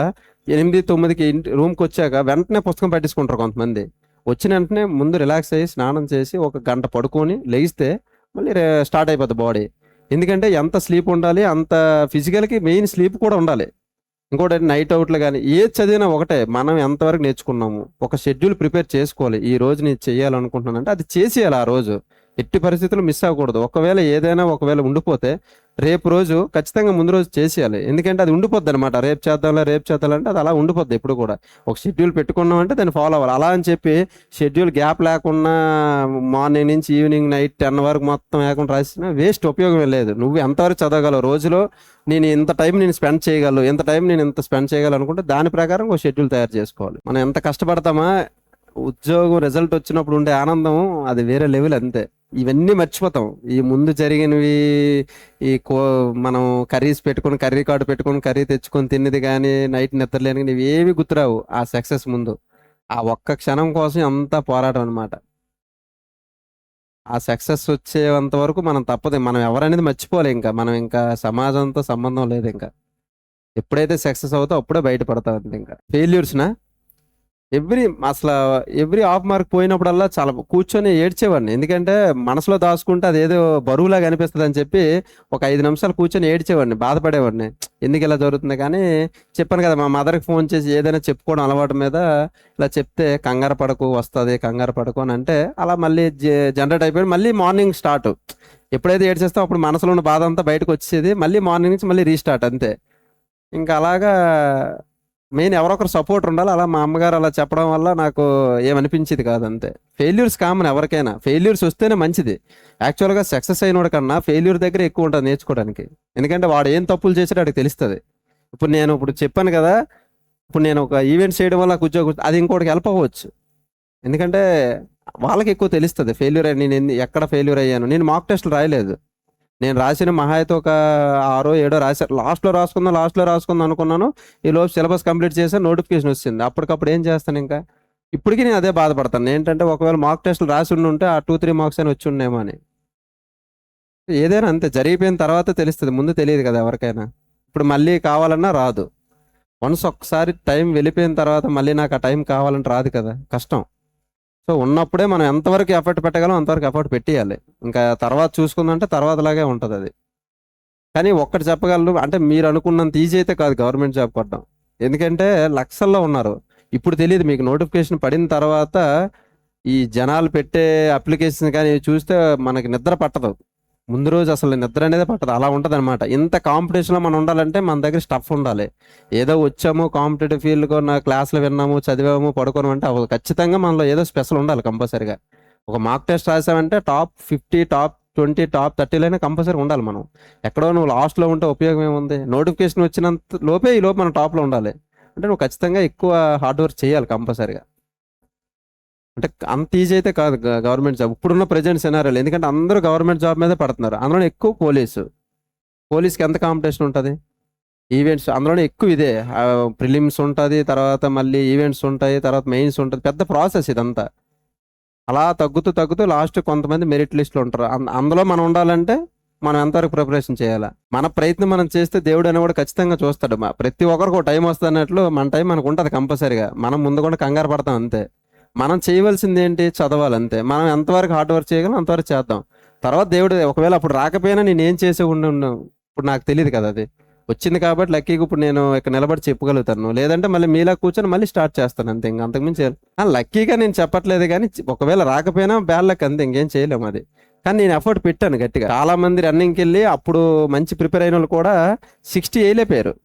8-9కి రూమ్కి వచ్చాక వెంటనే పుస్తకం పట్టించుకుంటారు కొంతమంది. వచ్చిన వెంటనే ముందు రిలాక్స్ అయ్యి స్నానం చేసి 1 గంట పడుకొని లేస్తే మళ్ళీ స్టార్ట్ అయిపోద్ది బాడీ. ఎందుకంటే ఎంత స్లీప్ ఉండాలి, అంత ఫిజికల్కి మెయిన్ స్లీప్ కూడా ఉండాలి. ఇంకోటి నైట్ అవుట్లు కానీ ఏది చదివినా ఒకటే, మనం ఎంతవరకు నేర్చుకున్నాము ఒక షెడ్యూల్ ప్రిపేర్ చేసుకోవాలి. ఈ రోజు నేను చేయాలనుకుంటున్నానంటే అది చేసేయాలి. ఆ రోజు ఎట్టి పరిస్థితుల్లో మిస్ అవ్వకూడదు. ఒకవేళ ఉండిపోతే రేపు రోజు ఖచ్చితంగా ముందు రోజు చేసేయాలి. ఎందుకంటే అది ఉండిపోద్ది అనమాట. రేపు చేద్దామంటే అది అలా ఉండిపోద్ది. ఎప్పుడు కూడా ఒక షెడ్యూల్ పెట్టుకున్నామంటే దాన్ని ఫాలో అవ్వాలి. అలా అని చెప్పి షెడ్యూల్ గ్యాప్ లేకుండా మార్నింగ్ నుంచి ఈవినింగ్ నైట్ 10 వరకు మొత్తం లేకుండా రాసిన వేస్ట్, ఉపయోగం లేదు. నువ్వు ఎంతవరకు చదవగలవు, రోజులో నేను ఇంత టైం నేను స్పెండ్ చేయగలను, ఇంత టైం నేను ఇంత స్పెండ్ చేయగలను అనుకుంటే దాని ప్రకారం ఒక షెడ్యూల్ తయారు చేసుకోవాలి. మనం ఎంత కష్టపడతామా ఉద్యోగం రిజల్ట్ వచ్చినప్పుడు ఉండే ఆనందం అది వేరే లెవెల్ అంతే. ఇవన్నీ మర్చిపోతాం. ఈ ముందు జరిగినవి, మనం కర్రీస్ పెట్టుకొని కర్రీ కార్డు పెట్టుకొని కర్రీ తెచ్చుకొని తిన్నది కానీ నైట్ నిద్రలేని కానీ ఇవి ఏవి గుర్తురావు ఆ సక్సెస్ ముందు. ఆ ఒక్క క్షణం కోసం అంతా పోరాటం అనమాట. ఆ సక్సెస్ వచ్చేంత వరకు మనం తప్పదు. మనం ఎవరనేది మర్చిపోవాలి. మనం ఇంకా సమాజంతో సంబంధం లేదు. ఇంకా ఎప్పుడైతే సక్సెస్ అవుతావు అప్పుడే బయటపడతావు అంతే. ఇంకా ఫెయిల్యూర్స్నా ఎవ్రీ హాఫ్ మార్క్ పోయినప్పుడల్లా చాలా కూర్చొని ఏడ్చేవాడిని. ఎందుకంటే మనసులో దాచుకుంటే అదేదో బరువులాగా అనిపిస్తుంది అని చెప్పి ఒక 5 నిమిషాలు కూర్చొని ఏడ్చేవాడిని, బాధపడేవాడిని ఎందుకు ఇలా జరుగుతుంది. కానీ చెప్పాను కదా, మా మదర్కి ఫోన్ చేసి ఏదైనా చెప్పుకోవడం అలవాటు మీద ఇలా చెప్తే కంగారు పడకు వస్తుంది, కంగారు పడకు అని అంటే అలా మళ్ళీ జనరేట్ అయిపోయి మళ్ళీ మార్నింగ్ స్టార్ట్. ఎప్పుడైతే ఏడ్చేస్తామో అప్పుడు మనసులో ఉన్న బాధ అంతా బయటకు వచ్చేది. మళ్ళీ మార్నింగ్ నుంచి మళ్ళీ రీస్టార్ట్ అంతే. ఇంకా అలాగా మెయిన్ ఎవరొకరు సపోర్ట్ ఉండాలి. అలా మా అమ్మగారు అలా చెప్పడం వల్ల నాకు ఏమనిపించేది కాదు అంతే. ఫెయిల్యూర్స్ కామన్ ఎవరికైనా, ఫెయిల్యూర్స్ వస్తేనే మంచిది. యాక్చువల్గా సక్సెస్ అయినోడు కన్నా ఫెయిల్యూర్ దగ్గర ఎక్కువ ఉంటుంది నేర్చుకోవడానికి. ఎందుకంటే వాడు ఏం తప్పులు చేసాడో వాడికి తెలుస్తుంది. ఇప్పుడు చెప్పాను కదా, ఇప్పుడు నేను ఒక ఈవెంట్ చేయడం వల్ల నాకు ఉద్యోగం, అది ఇంకోటికి హెల్ప్ అవ్వచ్చు. ఎందుకంటే వాళ్ళకి ఎక్కువ తెలుస్తుంది ఫెయిల్యూర్ అయ్యి నేను ఎక్కడ ఫెయిల్యూర్ అయ్యాను. నేను మాక్ టెస్ట్లు రాయలేదు. నేను రాసిన మహా అయితే ఒక 6-7 రాశాను. లాస్ట్లో రాసుకుందాం అనుకున్నాను. ఈలోపు సిలబస్ కంప్లీట్ చేశాను, నోటిఫికేషన్ వచ్చింది. అప్పటికప్పుడు ఏం చేస్తాను ఇంకా. ఇప్పటికీ నేను అదే బాధపడతాను. ఏంటంటే ఒకవేళ మాక్ టెస్ట్లు రాసి ఉంటే ఆ 2-3 మార్క్స్ అని వచ్చి ఉండేమో అని. ఏదైనా అంతే, జరిగిపోయిన తర్వాత తెలుస్తుంది, ముందు తెలియదు కదా ఎవరికైనా. ఇప్పుడు మళ్ళీ కావాలన్నా రాదు. వన్స్ ఒక్కసారి టైం వెళ్ళిపోయిన తర్వాత మళ్ళీ నాకు ఆ టైం కావాలంటే రాదు కదా, కష్టం. సో ఉన్నప్పుడే మనం ఎంతవరకు ఎఫర్ట్ పెట్టగలం అంతవరకు ఎఫర్ట్ పెట్టేయాలి. ఇంకా తర్వాత చూసుకుందంటే తర్వాతలాగే ఉంటుంది అది. కానీ ఒక్కటి చెప్పగలను, అంటే మీరు అనుకున్నంత ఈజీ అయితే కాదు గవర్నమెంట్ జాబ్ కొట్టడం. ఎందుకంటే లక్షల్లో ఉన్నారు. ఇప్పుడు తెలియదు మీకు, నోటిఫికేషన్ పడిన తర్వాత ఈ జనాలు పెట్టే అప్లికేషన్ కానీ చూస్తే మనకి నిద్ర పట్టదు. ముందు రోజు అసలు నిద్ర అనేది పట్టదు, అలా ఉంటుంది అనమాట. ఇంత కాంపిటీషన్లో మనం ఉండాలంటే మన దగ్గర స్టఫ్ ఉండాలి. ఏదో వచ్చాము కాంపిటేటివ్ ఫీల్డ్లో క్లాసులు విన్నాము, చదివాము, పడుకోము అంటే అవ్వదు. ఖచ్చితంగా మనలో ఏదో స్పెషల్ ఉండాలి కంపల్సరీగా. ఒక మాక్ టెస్ట్ రాసామంటే టాప్ 50, టాప్ 20, టాప్ 30లోనే కంపల్సరీ ఉండాలి మనం. ఎక్కడో నువ్వు లాస్ట్లో ఉంటే ఉపయోగం ఏముంది. నోటిఫికేషన్ వచ్చినంత ఈ లోపు మనం టాప్లో ఉండాలి అంటే నువ్వు ఖచ్చితంగా ఎక్కువ హార్డ్ వర్క్ చేయాలి కంపల్సరీగా. అంటే అంత ఈజీ అయితే కాదు గవర్నమెంట్ జాబ్ ఇప్పుడున్న ప్రజెంట్ సినారియోలో. ఎందుకంటే అందరూ గవర్నమెంట్ జాబ్ మీదే పడుతున్నారు. అందులోనే ఎక్కువ పోలీస్కి ఎంత కాంపిటీషన్ ఉంటుంది. ఈవెంట్స్ అందులోనే ఎక్కువ ఇదే. ప్రిలిమ్స్ ఉంటుంది, తర్వాత మళ్ళీ ఈవెంట్స్ ఉంటాయి, తర్వాత మెయిన్స్ ఉంటుంది. పెద్ద ప్రాసెస్ ఇదంతా. అలా తగ్గుతూ లాస్ట్ కొంతమంది మెరిట్ లిస్ట్లో ఉంటారు. అందులో మనం ఉండాలంటే మనం ఎంతవరకు ప్రిపరేషన్ చేయాలా. మన ప్రయత్నం మనం చేస్తే దేవుడు అని కూడా ఖచ్చితంగా చూస్తాడు. ప్రతి ఒక్కరికి ఒక టైం వస్తుంది అన్నట్లు మన టైం మనకు ఉంటుంది కంపల్సరీగా. మనం ముందు కూడా కంగారు పడతాం అంతే. మనం చేయవలసింది ఏంటి, చదవాలంతే. మనం ఎంతవరకు హార్డ్ వర్క్ చేయగలం అంతవరకు చేద్దాం. తర్వాత దేవుడు ఒకవేళ అప్పుడు రాకపోయినా నేను ఏం చేసే ఉన్నాను ఇప్పుడు నాకు తెలియదు కదా. అది వచ్చింది కాబట్టి లక్కీగా ఇప్పుడు నేను ఇక్కడ నిలబడి చెప్పగలుగుతాను. లేదంటే మళ్ళీ మీలా కూర్చొని మళ్ళీ స్టార్ట్ చేస్తాను అంతే. ఇంకా అంతకుమించి లక్కీగా నేను చెప్పట్లేదు కానీ ఒకవేళ రాకపోయినా బ్యాడ్ లక్ అంతే, ఇంకేం చేయలేము అది. కానీ నేను ఎఫర్ట్ పెట్టాను గట్టిగా. చాలా మంది రన్నింగ్కి వెళ్ళి అప్పుడు మంచి ప్రిపేర్ అయిన వాళ్ళు కూడా 60 వేయలేపారు.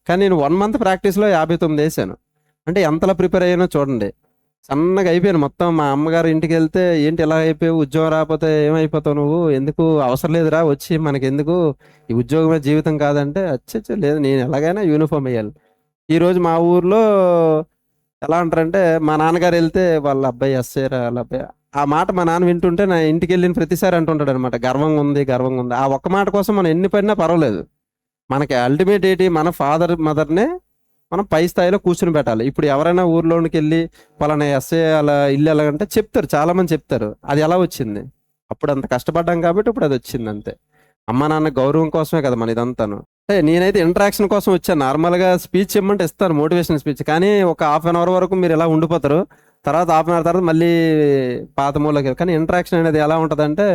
కానీ నేను 1 మంత్ ప్రాక్టీస్లో 59 వేసాను. అంటే ఎంతలా ప్రిపేర్ అయ్యానో చూడండి. సన్నగా అయిపోయాను మొత్తం. మా అమ్మగారు ఇంటికి వెళ్తే, ఏంటి ఇలా అయిపోయావు, ఉద్యోగం రాకపోతే ఏమైపోతావు నువ్వు, ఎందుకు అవసరం లేదురా వచ్చి, మనకెందుకు ఈ ఉద్యోగమే జీవితం కాదంటే, అచ్చచ్చ లేదు నేను ఎలాగైనా యూనిఫామ్ వేయాలి. ఈరోజు మా ఊర్లో ఎలా అంటారంటే, మా నాన్నగారు వెళ్తే వాళ్ళ అబ్బాయి ఎస్ఐ రా, వాళ్ళ అబ్బాయి, ఆ మాట మా నాన్న వింటుంటే నా ఇంటికి వెళ్ళిన ప్రతిసారి అంటుంటాడు అనమాట, గర్వంగా ఉంది గర్వంగా ఉంది. ఆ ఒక్క మాట కోసం మనం ఎన్ని పడినా పర్వాలేదు. మనకి అల్టిమేట్ ఏంటి, మన ఫాదర్ మదర్నే మనం పై స్థాయిలో కూర్చుని పెట్టాలి. ఇప్పుడు ఎవరైనా ఊర్లోనికి వెళ్ళి పలానా ఎస్ఐ అలా ఇల్లు ఎలాగంటే చెప్తారు, చాలా మంది చెప్తారు. అది ఎలా వచ్చింది, అప్పుడు అంత కష్టపడ్డాం కాబట్టి ఇప్పుడు అది వచ్చింది అంతే. అమ్మ నాన్న గౌరవం కోసమే కదా మన ఇదంతాను. అంటే నేనైతే ఇంటరాక్షన్ కోసం వచ్చాను. నార్మల్గా స్పీచ్ ఇవ్వమంటే ఇస్తాను, మోటివేషన్ స్పీచ్, కానీ ఒక హాఫ్ అన్ అవర్ వరకు మీరు ఇలా ఉండిపోతారు, తర్వాత హాఫ్ అన్ అవర్ తర్వాత మళ్ళీ పాత మూలకి. కానీ ఇంటరాక్షన్ అనేది ఎలా ఉంటుందంటే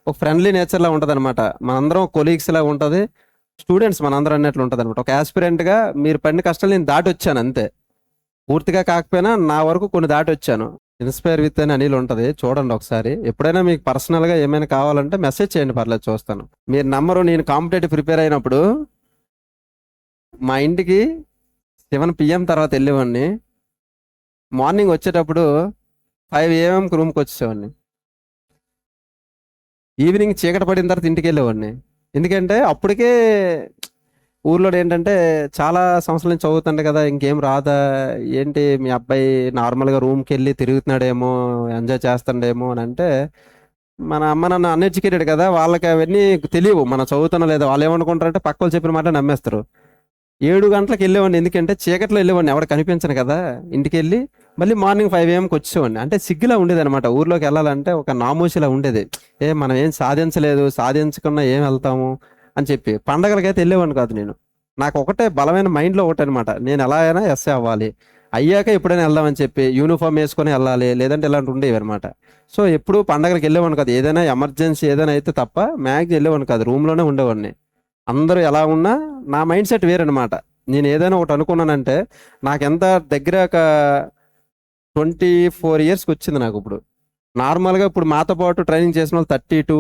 ఒక ఫ్రెండ్లీ నేచర్లా ఉంటుంది అనమాట. మనందరం కొలీగ్స్ లా ఉంటుంది, స్టూడెంట్స్ మనందరం అన్నట్లు ఉంటుంది అనమాట. ఒక ఆస్పిరెంట్గా మీరు పడిన కష్టాలు నేను దాటి వచ్చాను అంతే. పూర్తిగా కాకపోయినా నా వరకు కొన్ని దాటి వచ్చాను. ఇన్స్పైర్ విత్ అని అనిల్ ఉంటుంది, చూడండి ఒకసారి. ఎప్పుడైనా మీకు పర్సనల్గా ఏమైనా కావాలంటే మెసేజ్ చేయండి, పర్లేదు చూస్తాను. మీరు నమ్మరు, నేను కాంపిటేటివ్ ప్రిపేర్ అయినప్పుడు మా ఇంటికి 7 PM తర్వాత వెళ్ళేవాడిని. మార్నింగ్ వచ్చేటప్పుడు 5 AM రూమ్కి వచ్చేవాడిని. ఈవినింగ్ చీకటి పడిన తర్వాత ఇంటికి వెళ్ళేవాడిని. ఎందుకంటే అప్పటికే ఊర్లో ఏంటంటే చాలా సంవత్సరాల నుంచి చదువుతుండే కదా, ఇంకేం రాదా ఏంటి మీ అబ్బాయి నార్మల్గా రూమ్కి వెళ్ళి తిరుగుతున్నాడేమో, ఎంజాయ్ చేస్తుండేమో అని అంటే, మన అమ్మ నాన్న అన్ఎడ్యుకేటెడ్ కదా, వాళ్ళకి అవన్నీ తెలియవు మనం చదువుతున్నా లేదా. వాళ్ళు ఏమనుకుంటారంటే పక్క వాళ్ళు చెప్పిన మాట నమ్మేస్తారు. 7 గంటలకు వెళ్ళేవాడిని, ఎందుకంటే చీకట్లో వెళ్ళేవాడిని, ఎవరు కనిపించను కదా. ఇంటికి వెళ్ళి మళ్ళీ మార్నింగ్ 5 AMకి వచ్చేవాడిని. అంటే సిగ్గులా ఉండేది అనమాట, ఊర్లోకి వెళ్ళాలంటే ఒక నామూసిలా ఉండేది. మనం ఏం సాధించలేదు, సాధించకుండా ఏం వెళ్తాము అని చెప్పి. పండగలకైతే వెళ్ళేవాడిని కాదు నేను. నాకు ఒకటే బలమైన మైండ్లో ఒకటే అనమాట, నేను ఎలా అయినా ఎస్ఏ అవ్వాలి, అయ్యాక ఎప్పుడైనా వెళ్దామని చెప్పి యూనిఫామ్ వేసుకొని వెళ్ళాలి, లేదంటే ఇలాంటి ఉండేవి అనమాట. సో ఎప్పుడు పండగలకు వెళ్ళేవాడిని కాదు, ఏదైనా ఎమర్జెన్సీ ఏదైనా అయితే తప్ప మ్యాక్సిమం వెళ్ళేవాడిని కాదు, రూమ్లోనే ఉండేవాడిని. అందరూ ఎలా ఉన్నా నా మైండ్ సెట్ వేరనమాట. నేను ఏదైనా ఒకటి అనుకున్నానంటే, నాకు ఎంత దగ్గర ఒక 24 yearsకి వచ్చింది నాకు ఇప్పుడు. నార్మల్గా ఇప్పుడు మాతో పాటు ట్రైనింగ్ చేసిన వాళ్ళు 32,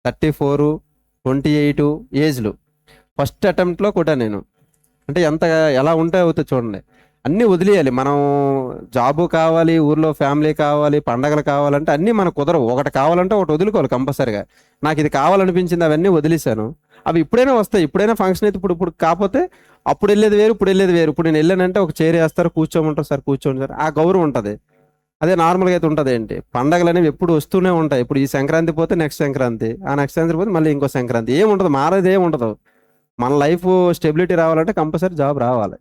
34, 28 ఏజ్లు. ఫస్ట్ అటెంప్ట్లో కూడా నేను, అంటే ఎంత ఎలా ఉంటే అవుతుంది చూడండి. అన్నీ వదిలేయాలి మనం. జాబు కావాలి, ఊర్లో ఫ్యామిలీ కావాలి, పండగలు కావాలంటే అన్నీ మనకు కుదరవు. ఒకటి కావాలంటే ఒకటి వదులుకోవాలి కంపల్సరిగా. నాకు ఇది కావాలనిపించింది, అవన్నీ వదిలేశాను. అవి ఇప్పుడైనా వస్తాయి, ఇప్పుడైనా ఫంక్షన్ అయితే ఇప్పుడు కాకపోతే అప్పుడు వెళ్ళేది వేరు, ఇప్పుడు వెళ్ళేది వేరు. ఇప్పుడు నేను వెళ్ళానంటే ఒక చైర్ వేస్తారు, కూర్చోమంటారు, సార్ కూర్చోండి సార్, ఆ గౌరవం ఉంటుంది. అదే నార్మల్గా అయితే ఉంటుంది ఏంటి, పండగలు అనేవి ఎప్పుడు వస్తూనే ఉంటాయి. ఇప్పుడు ఈ సంక్రాంతి పోతే నెక్స్ట్ సంక్రాంతి, ఆ నెక్స్ట్ సంక్రాంతి పోతే మళ్ళీ ఇంకో సంక్రాంతి, ఏముంటుంది, మారేది ఏమి ఉండదు. మన లైఫ్ స్టెబిలిటీ రావాలంటే కంపల్సరీ జాబ్ రావాలి.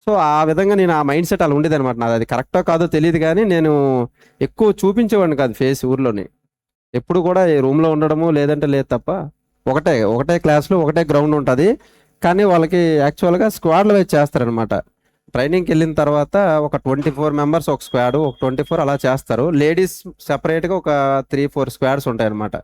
సో ఆ విధంగా నేను ఆ మైండ్ సెట్ అలా ఉండేది అనమాట. నాది అది కరెక్టో కాదో తెలియదు, కానీ నేను ఎక్కువ చూపించేవాడిని కాదు ఫేస్ ఊర్లోని. ఎప్పుడు కూడా ఈ రూమ్లో ఉండడము లేదంటే లేదు తప్ప. ఒకటే క్లాస్లో ఒకటే గ్రౌండ్ ఉంటుంది, కానీ వాళ్ళకి యాక్చువల్గా స్క్వాడ్లో వేసి చేస్తారనమాట. ట్రైనింగ్కి వెళ్ళిన తర్వాత ఒక 24 members ఒక స్క్వాడ్, ఒక 24 అలా చేస్తారు. లేడీస్ సెపరేట్గా ఒక 3-4 స్క్వాడ్స్ ఉంటాయి అనమాట.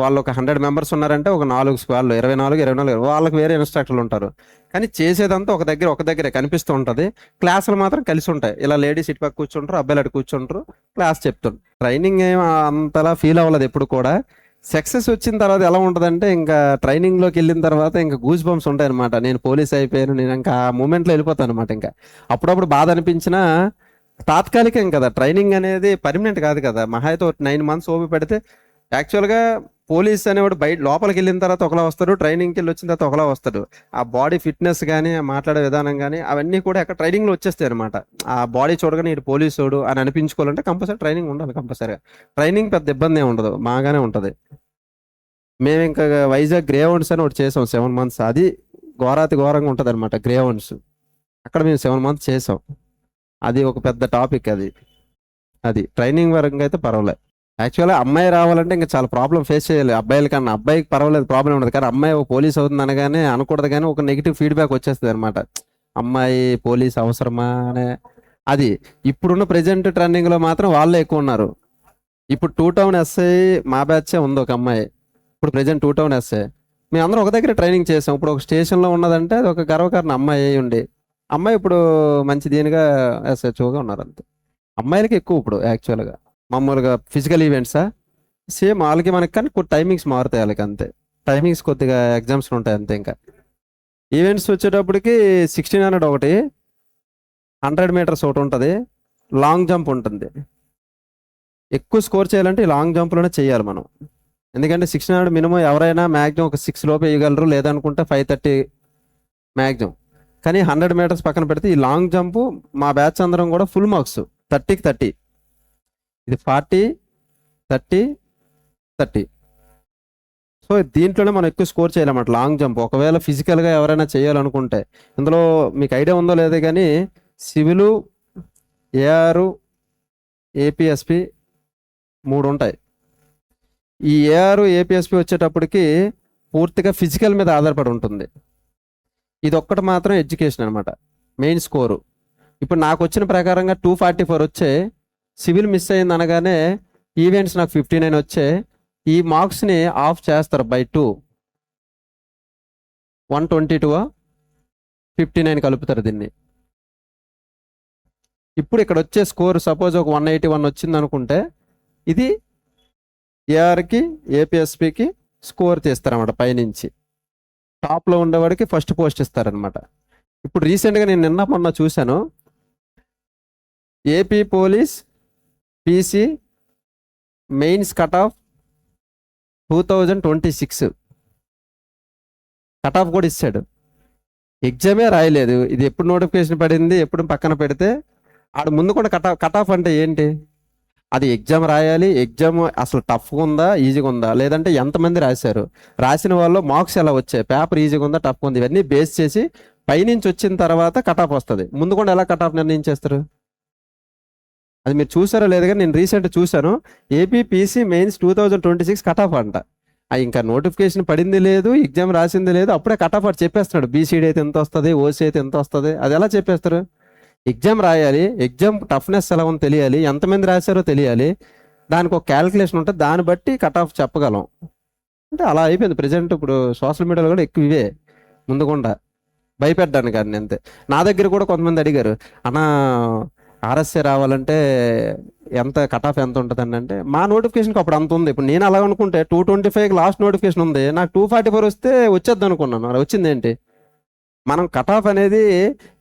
వాళ్ళు ఒక 100 members ఉన్నారంటే ఒక 4 స్క్వాడ్లు, 24 వాళ్ళకి వేరే ఇన్స్ట్రక్టర్లు ఉంటారు. కానీ చేసేదంతా ఒక దగ్గరే కనిపిస్తూ ఉంటుంది. క్లాసులు మాత్రం కలిసి ఉంటాయి. ఇలా లేడీస్ ఇటు పక్క కూర్చుంటారు, అబ్బాయిలు అటు కూర్చుంటారు, క్లాస్ చెప్తుంటారు. ట్రైనింగ్ ఏం అంతలా ఫీల్ అవ్వలేదు ఎప్పుడు కూడా. సక్సెస్ వచ్చిన తర్వాత ఎలా ఉంటుందంటే, ఇంకా ట్రైనింగ్లోకి వెళ్ళిన తర్వాత ఇంకా గూస్ బంప్స్ ఉంటాయి అనమాట. నేను పోలీస్ అయిపోయాను, నేను ఇంకా ఆ మూమెంట్లో వెళ్ళిపోతాను అనమాట. ఇంకా అప్పుడప్పుడు బాధ అనిపించినా తాత్కాలికం కదా, ట్రైనింగ్ అనేది పర్మనెంట్ కాదు కదా. మహా అయితే 9 months ఓపి పెడితే, యాక్చువల్గా పోలీస్ అనేవాడు బయట లోపలికి వెళ్ళిన తర్వాత ఒకలా వస్తాడు, ట్రైనింగ్కి వెళ్ళి వచ్చిన తర్వాత ఒకలా వస్తాడు. ఆ బాడీ ఫిట్నెస్ కానీ, మాట్లాడే విధానం కానీ అవన్నీ కూడా అక్కడ ట్రైనింగ్లో వచ్చేస్తాయి అనమాట. ఆ బాడీ చూడగానే ఇటు పోలీసోడు అని అనిపించుకోవాలంటే కంపల్సరీ ట్రైనింగ్ ఉండాలి. కంపల్సరీగా ట్రైనింగ్ పెద్ద ఇబ్బంది ఏమి ఉండదు, బాగానే ఉంటుంది. మేము ఇంకా వైజాగ్ గ్రేవౌండ్స్ అని ఒకటి చేసాం 7 months. అది ఘోరంగా ఉంటుంది అనమాట గ్రేవౌండ్స్. అక్కడ మేము 7 months చేసాం. అది ఒక పెద్ద టాపిక్. అది ట్రైనింగ్ వరకు అయితే పర్వాలేదు. యాక్చువల్గా అమ్మాయి రావాలంటే ఇంకా చాలా ప్రాబ్లం ఫేస్ చేయాలి అబ్బాయిల కన్నా. అబ్బాయికి పర్వాలేదు, ప్రాబ్లం ఉండదు. కానీ అమ్మాయి ఒక పోలీస్ అవుతుంది అనగానే అనకూడదు, కానీ ఒక నెగిటివ్ ఫీడ్బ్యాక్ వచ్చేస్తుంది అనమాట. అమ్మాయి పోలీస్ అవసరమా అనే. అది ఇప్పుడున్న ప్రెజెంట్ ట్రెండింగ్లో మాత్రం వాళ్ళే ఎక్కువ ఉన్నారు. ఇప్పుడు 2 Town SI మా బ్యాచే ఉంది ఒక అమ్మాయి, ఇప్పుడు ప్రెజెంట్ 2 Town SI. మేము అందరం ఒక దగ్గర ట్రైనింగ్ చేసాం. ఇప్పుడు ఒక స్టేషన్లో ఉన్నదంటే అది ఒక గర్వకారణం. అమ్మాయి ఉండి అమ్మాయి ఇప్పుడు మంచి దీనిగా SHOగా ఉన్నారు. అంతే అమ్మాయిలకి ఎక్కువ ఇప్పుడు యాక్చువల్గా. మామూలుగా ఫిజికల్ ఈవెంట్సా సేమ్ వాళ్ళకి మనకి, కానీ కొన్ని టైమింగ్స్ మారుతాయి వాళ్ళకి అంతే. టైమింగ్స్ కొద్దిగా ఎగ్జామ్స్ ఉంటాయి అంతే. ఇంకా ఈవెంట్స్ వచ్చేటప్పటికి 1600 ఒకటి, 100 meters ఒకటి ఉంటుంది, లాంగ్ జంప్ ఉంటుంది. ఎక్కువ స్కోర్ చేయాలంటే ఈ లాంగ్ జంప్లోనే చేయాలి మనం. ఎందుకంటే 600 మినిమం ఎవరైనా మ్యాక్సిమం ఒక 6 లోపు వేయగలరు, లేదనుకుంటే 530 మ్యాక్సిమం. కానీ 100 మీటర్స్ పక్కన పెడితే ఈ లాంగ్ జంప్ మా బ్యాచ్ అందరం కూడా ఫుల్ మార్క్స్ 30కి 30. ఇది 40, 30, 30. సో దీంట్లోనే మనం ఎక్కువ స్కోర్ చేయాలన్నమాట లాంగ్ జంప్. ఒకవేళ ఫిజికల్గా ఎవరైనా చేయాలనుకుంటే, ఇందులో మీకు ఐడియా ఉందో లేదో కానీ సివిలు, ఏఆర్, ఏపీఎస్పి 3 ఉంటాయి. ఈ ఏఆర్, ఏపీఎస్పి వచ్చేటప్పటికి పూర్తిగా ఫిజికల్ మీద ఆధారపడి ఉంటుంది. ఇది ఒక్కటి మాత్రం ఎడ్యుకేషన్ అనమాట, మెయిన్ స్కోరు. ఇప్పుడు నాకు వచ్చిన ప్రకారంగా 244 వచ్చే, సివిల్ మిస్ అయింది అనగానే ఈవెంట్స్ నాకు 59 వచ్చే. ఈ మార్క్స్ని ఆఫ్ చేస్తారు బై 2, 122 59 కలుపుతారు దీన్ని. ఇప్పుడు ఇక్కడ వచ్చే స్కోర్ సపోజ్ ఒక 181 వచ్చింది అనుకుంటే, ఇది ఏఆర్కి, ఏపీఎస్పికి స్కోర్ తీస్తారన్నమాట పైనుంచి. టాప్లో ఉండేవాడికి ఫస్ట్ పోస్ట్ ఇస్తారనమాట. ఇప్పుడు రీసెంట్గా నేను నిన్న మొన్న చూశాను, AP police PC mains cut off 2026 cut off కూడా ఇచ్చాడు. ఎగ్జామే రాయలేదు. ఇది ఎప్పుడు నోటిఫికేషన్ పడింది ఎప్పుడు పక్కన పెడితే, ఆడు ముందు కూడా కట్ ఆఫ్ అంటే ఏంటి? అది ఎగ్జామ్ రాయాలి, ఎగ్జామ్ అసలు టఫ్గా ఉందా ఈజీగా ఉందా, లేదంటే ఎంతమంది రాశారు, రాసిన వాళ్ళు మార్క్స్ ఎలా వచ్చాయి, పేపర్ ఈజీగా ఉందా టఫ్గా ఉంది, ఇవన్నీ బేస్ చేసి పైనుంచి వచ్చిన తర్వాత కట్ ఆఫ్ వస్తుంది. ముందు కూడా ఎలా కట్ ఆఫ్ నిర్ణయించేస్తారు? అది మీరు చూసారో లేదు కానీ నేను రీసెంట్ చూశాను, AP PC mains 2026 cut off అంట. ఇంకా నోటిఫికేషన్ పడింది లేదు, ఎగ్జామ్ రాసింది లేదు, అప్పుడే కట్ ఆఫ్ అని చెప్పేస్తున్నాడు. బీసీడీ అయితే ఎంత వస్తుంది, ఓసీ అయితే ఎంత వస్తుంది, అది ఎలా చెప్పేస్తారు? ఎగ్జామ్ రాయాలి, ఎగ్జామ్ టఫ్నెస్ ఎలా ఉందో తెలియాలి, ఎంతమంది రాశారో తెలియాలి, దానికి ఒక క్యాలిక్యులేషన్ ఉంటుంది, దాన్ని బట్టి కట్ ఆఫ్ చెప్పగలం. అంటే అలా అయిపోయింది ప్రజెంట్. ఇప్పుడు సోషల్ మీడియాలో కూడా ఎక్కువ ఇవే ముందుకుండా భయపెట్టడానికి. కానీ అంతే. నా దగ్గర కూడా కొంతమంది అడిగారు, అన్న ఆర్ఎస్ఏ రావాలంటే ఎంత కట్ ఆఫ్ ఎంత ఉంటుందండి అంటే, మా నోటిఫికేషన్కి అప్పుడు అంత ఉంది. ఇప్పుడు నేను అలా అనుకుంటే 225 లాస్ట్ నోటిఫికేషన్ ఉంది, నాకు 244 వస్తే వచ్చేద్ది అనుకున్నాను. అలా వచ్చింది ఏంటి? మనం కట్ ఆఫ్ అనేది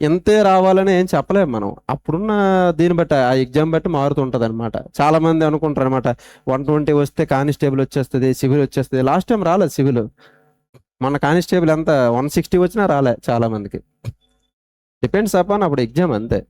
ఎంతే రావాలని ఏం చెప్పలేము మనం. అప్పుడున్న దీన్ని బట్టి ఆ ఎగ్జామ్ బట్టి మారుతుంటుంది అనమాట. చాలా మంది అనుకుంటారు అనమాట 120 వస్తే కానిస్టేబుల్ వచ్చేస్తుంది, సివిల్ వచ్చేస్తుంది. లాస్ట్ టైం రాలేదు సివిల్, మన కానిస్టేబుల్ ఎంత 160 వచ్చినా రాలే చాలా మందికి. డిపెండ్స్ అపాన్ అప్పుడు ఎగ్జామ్ అంతే.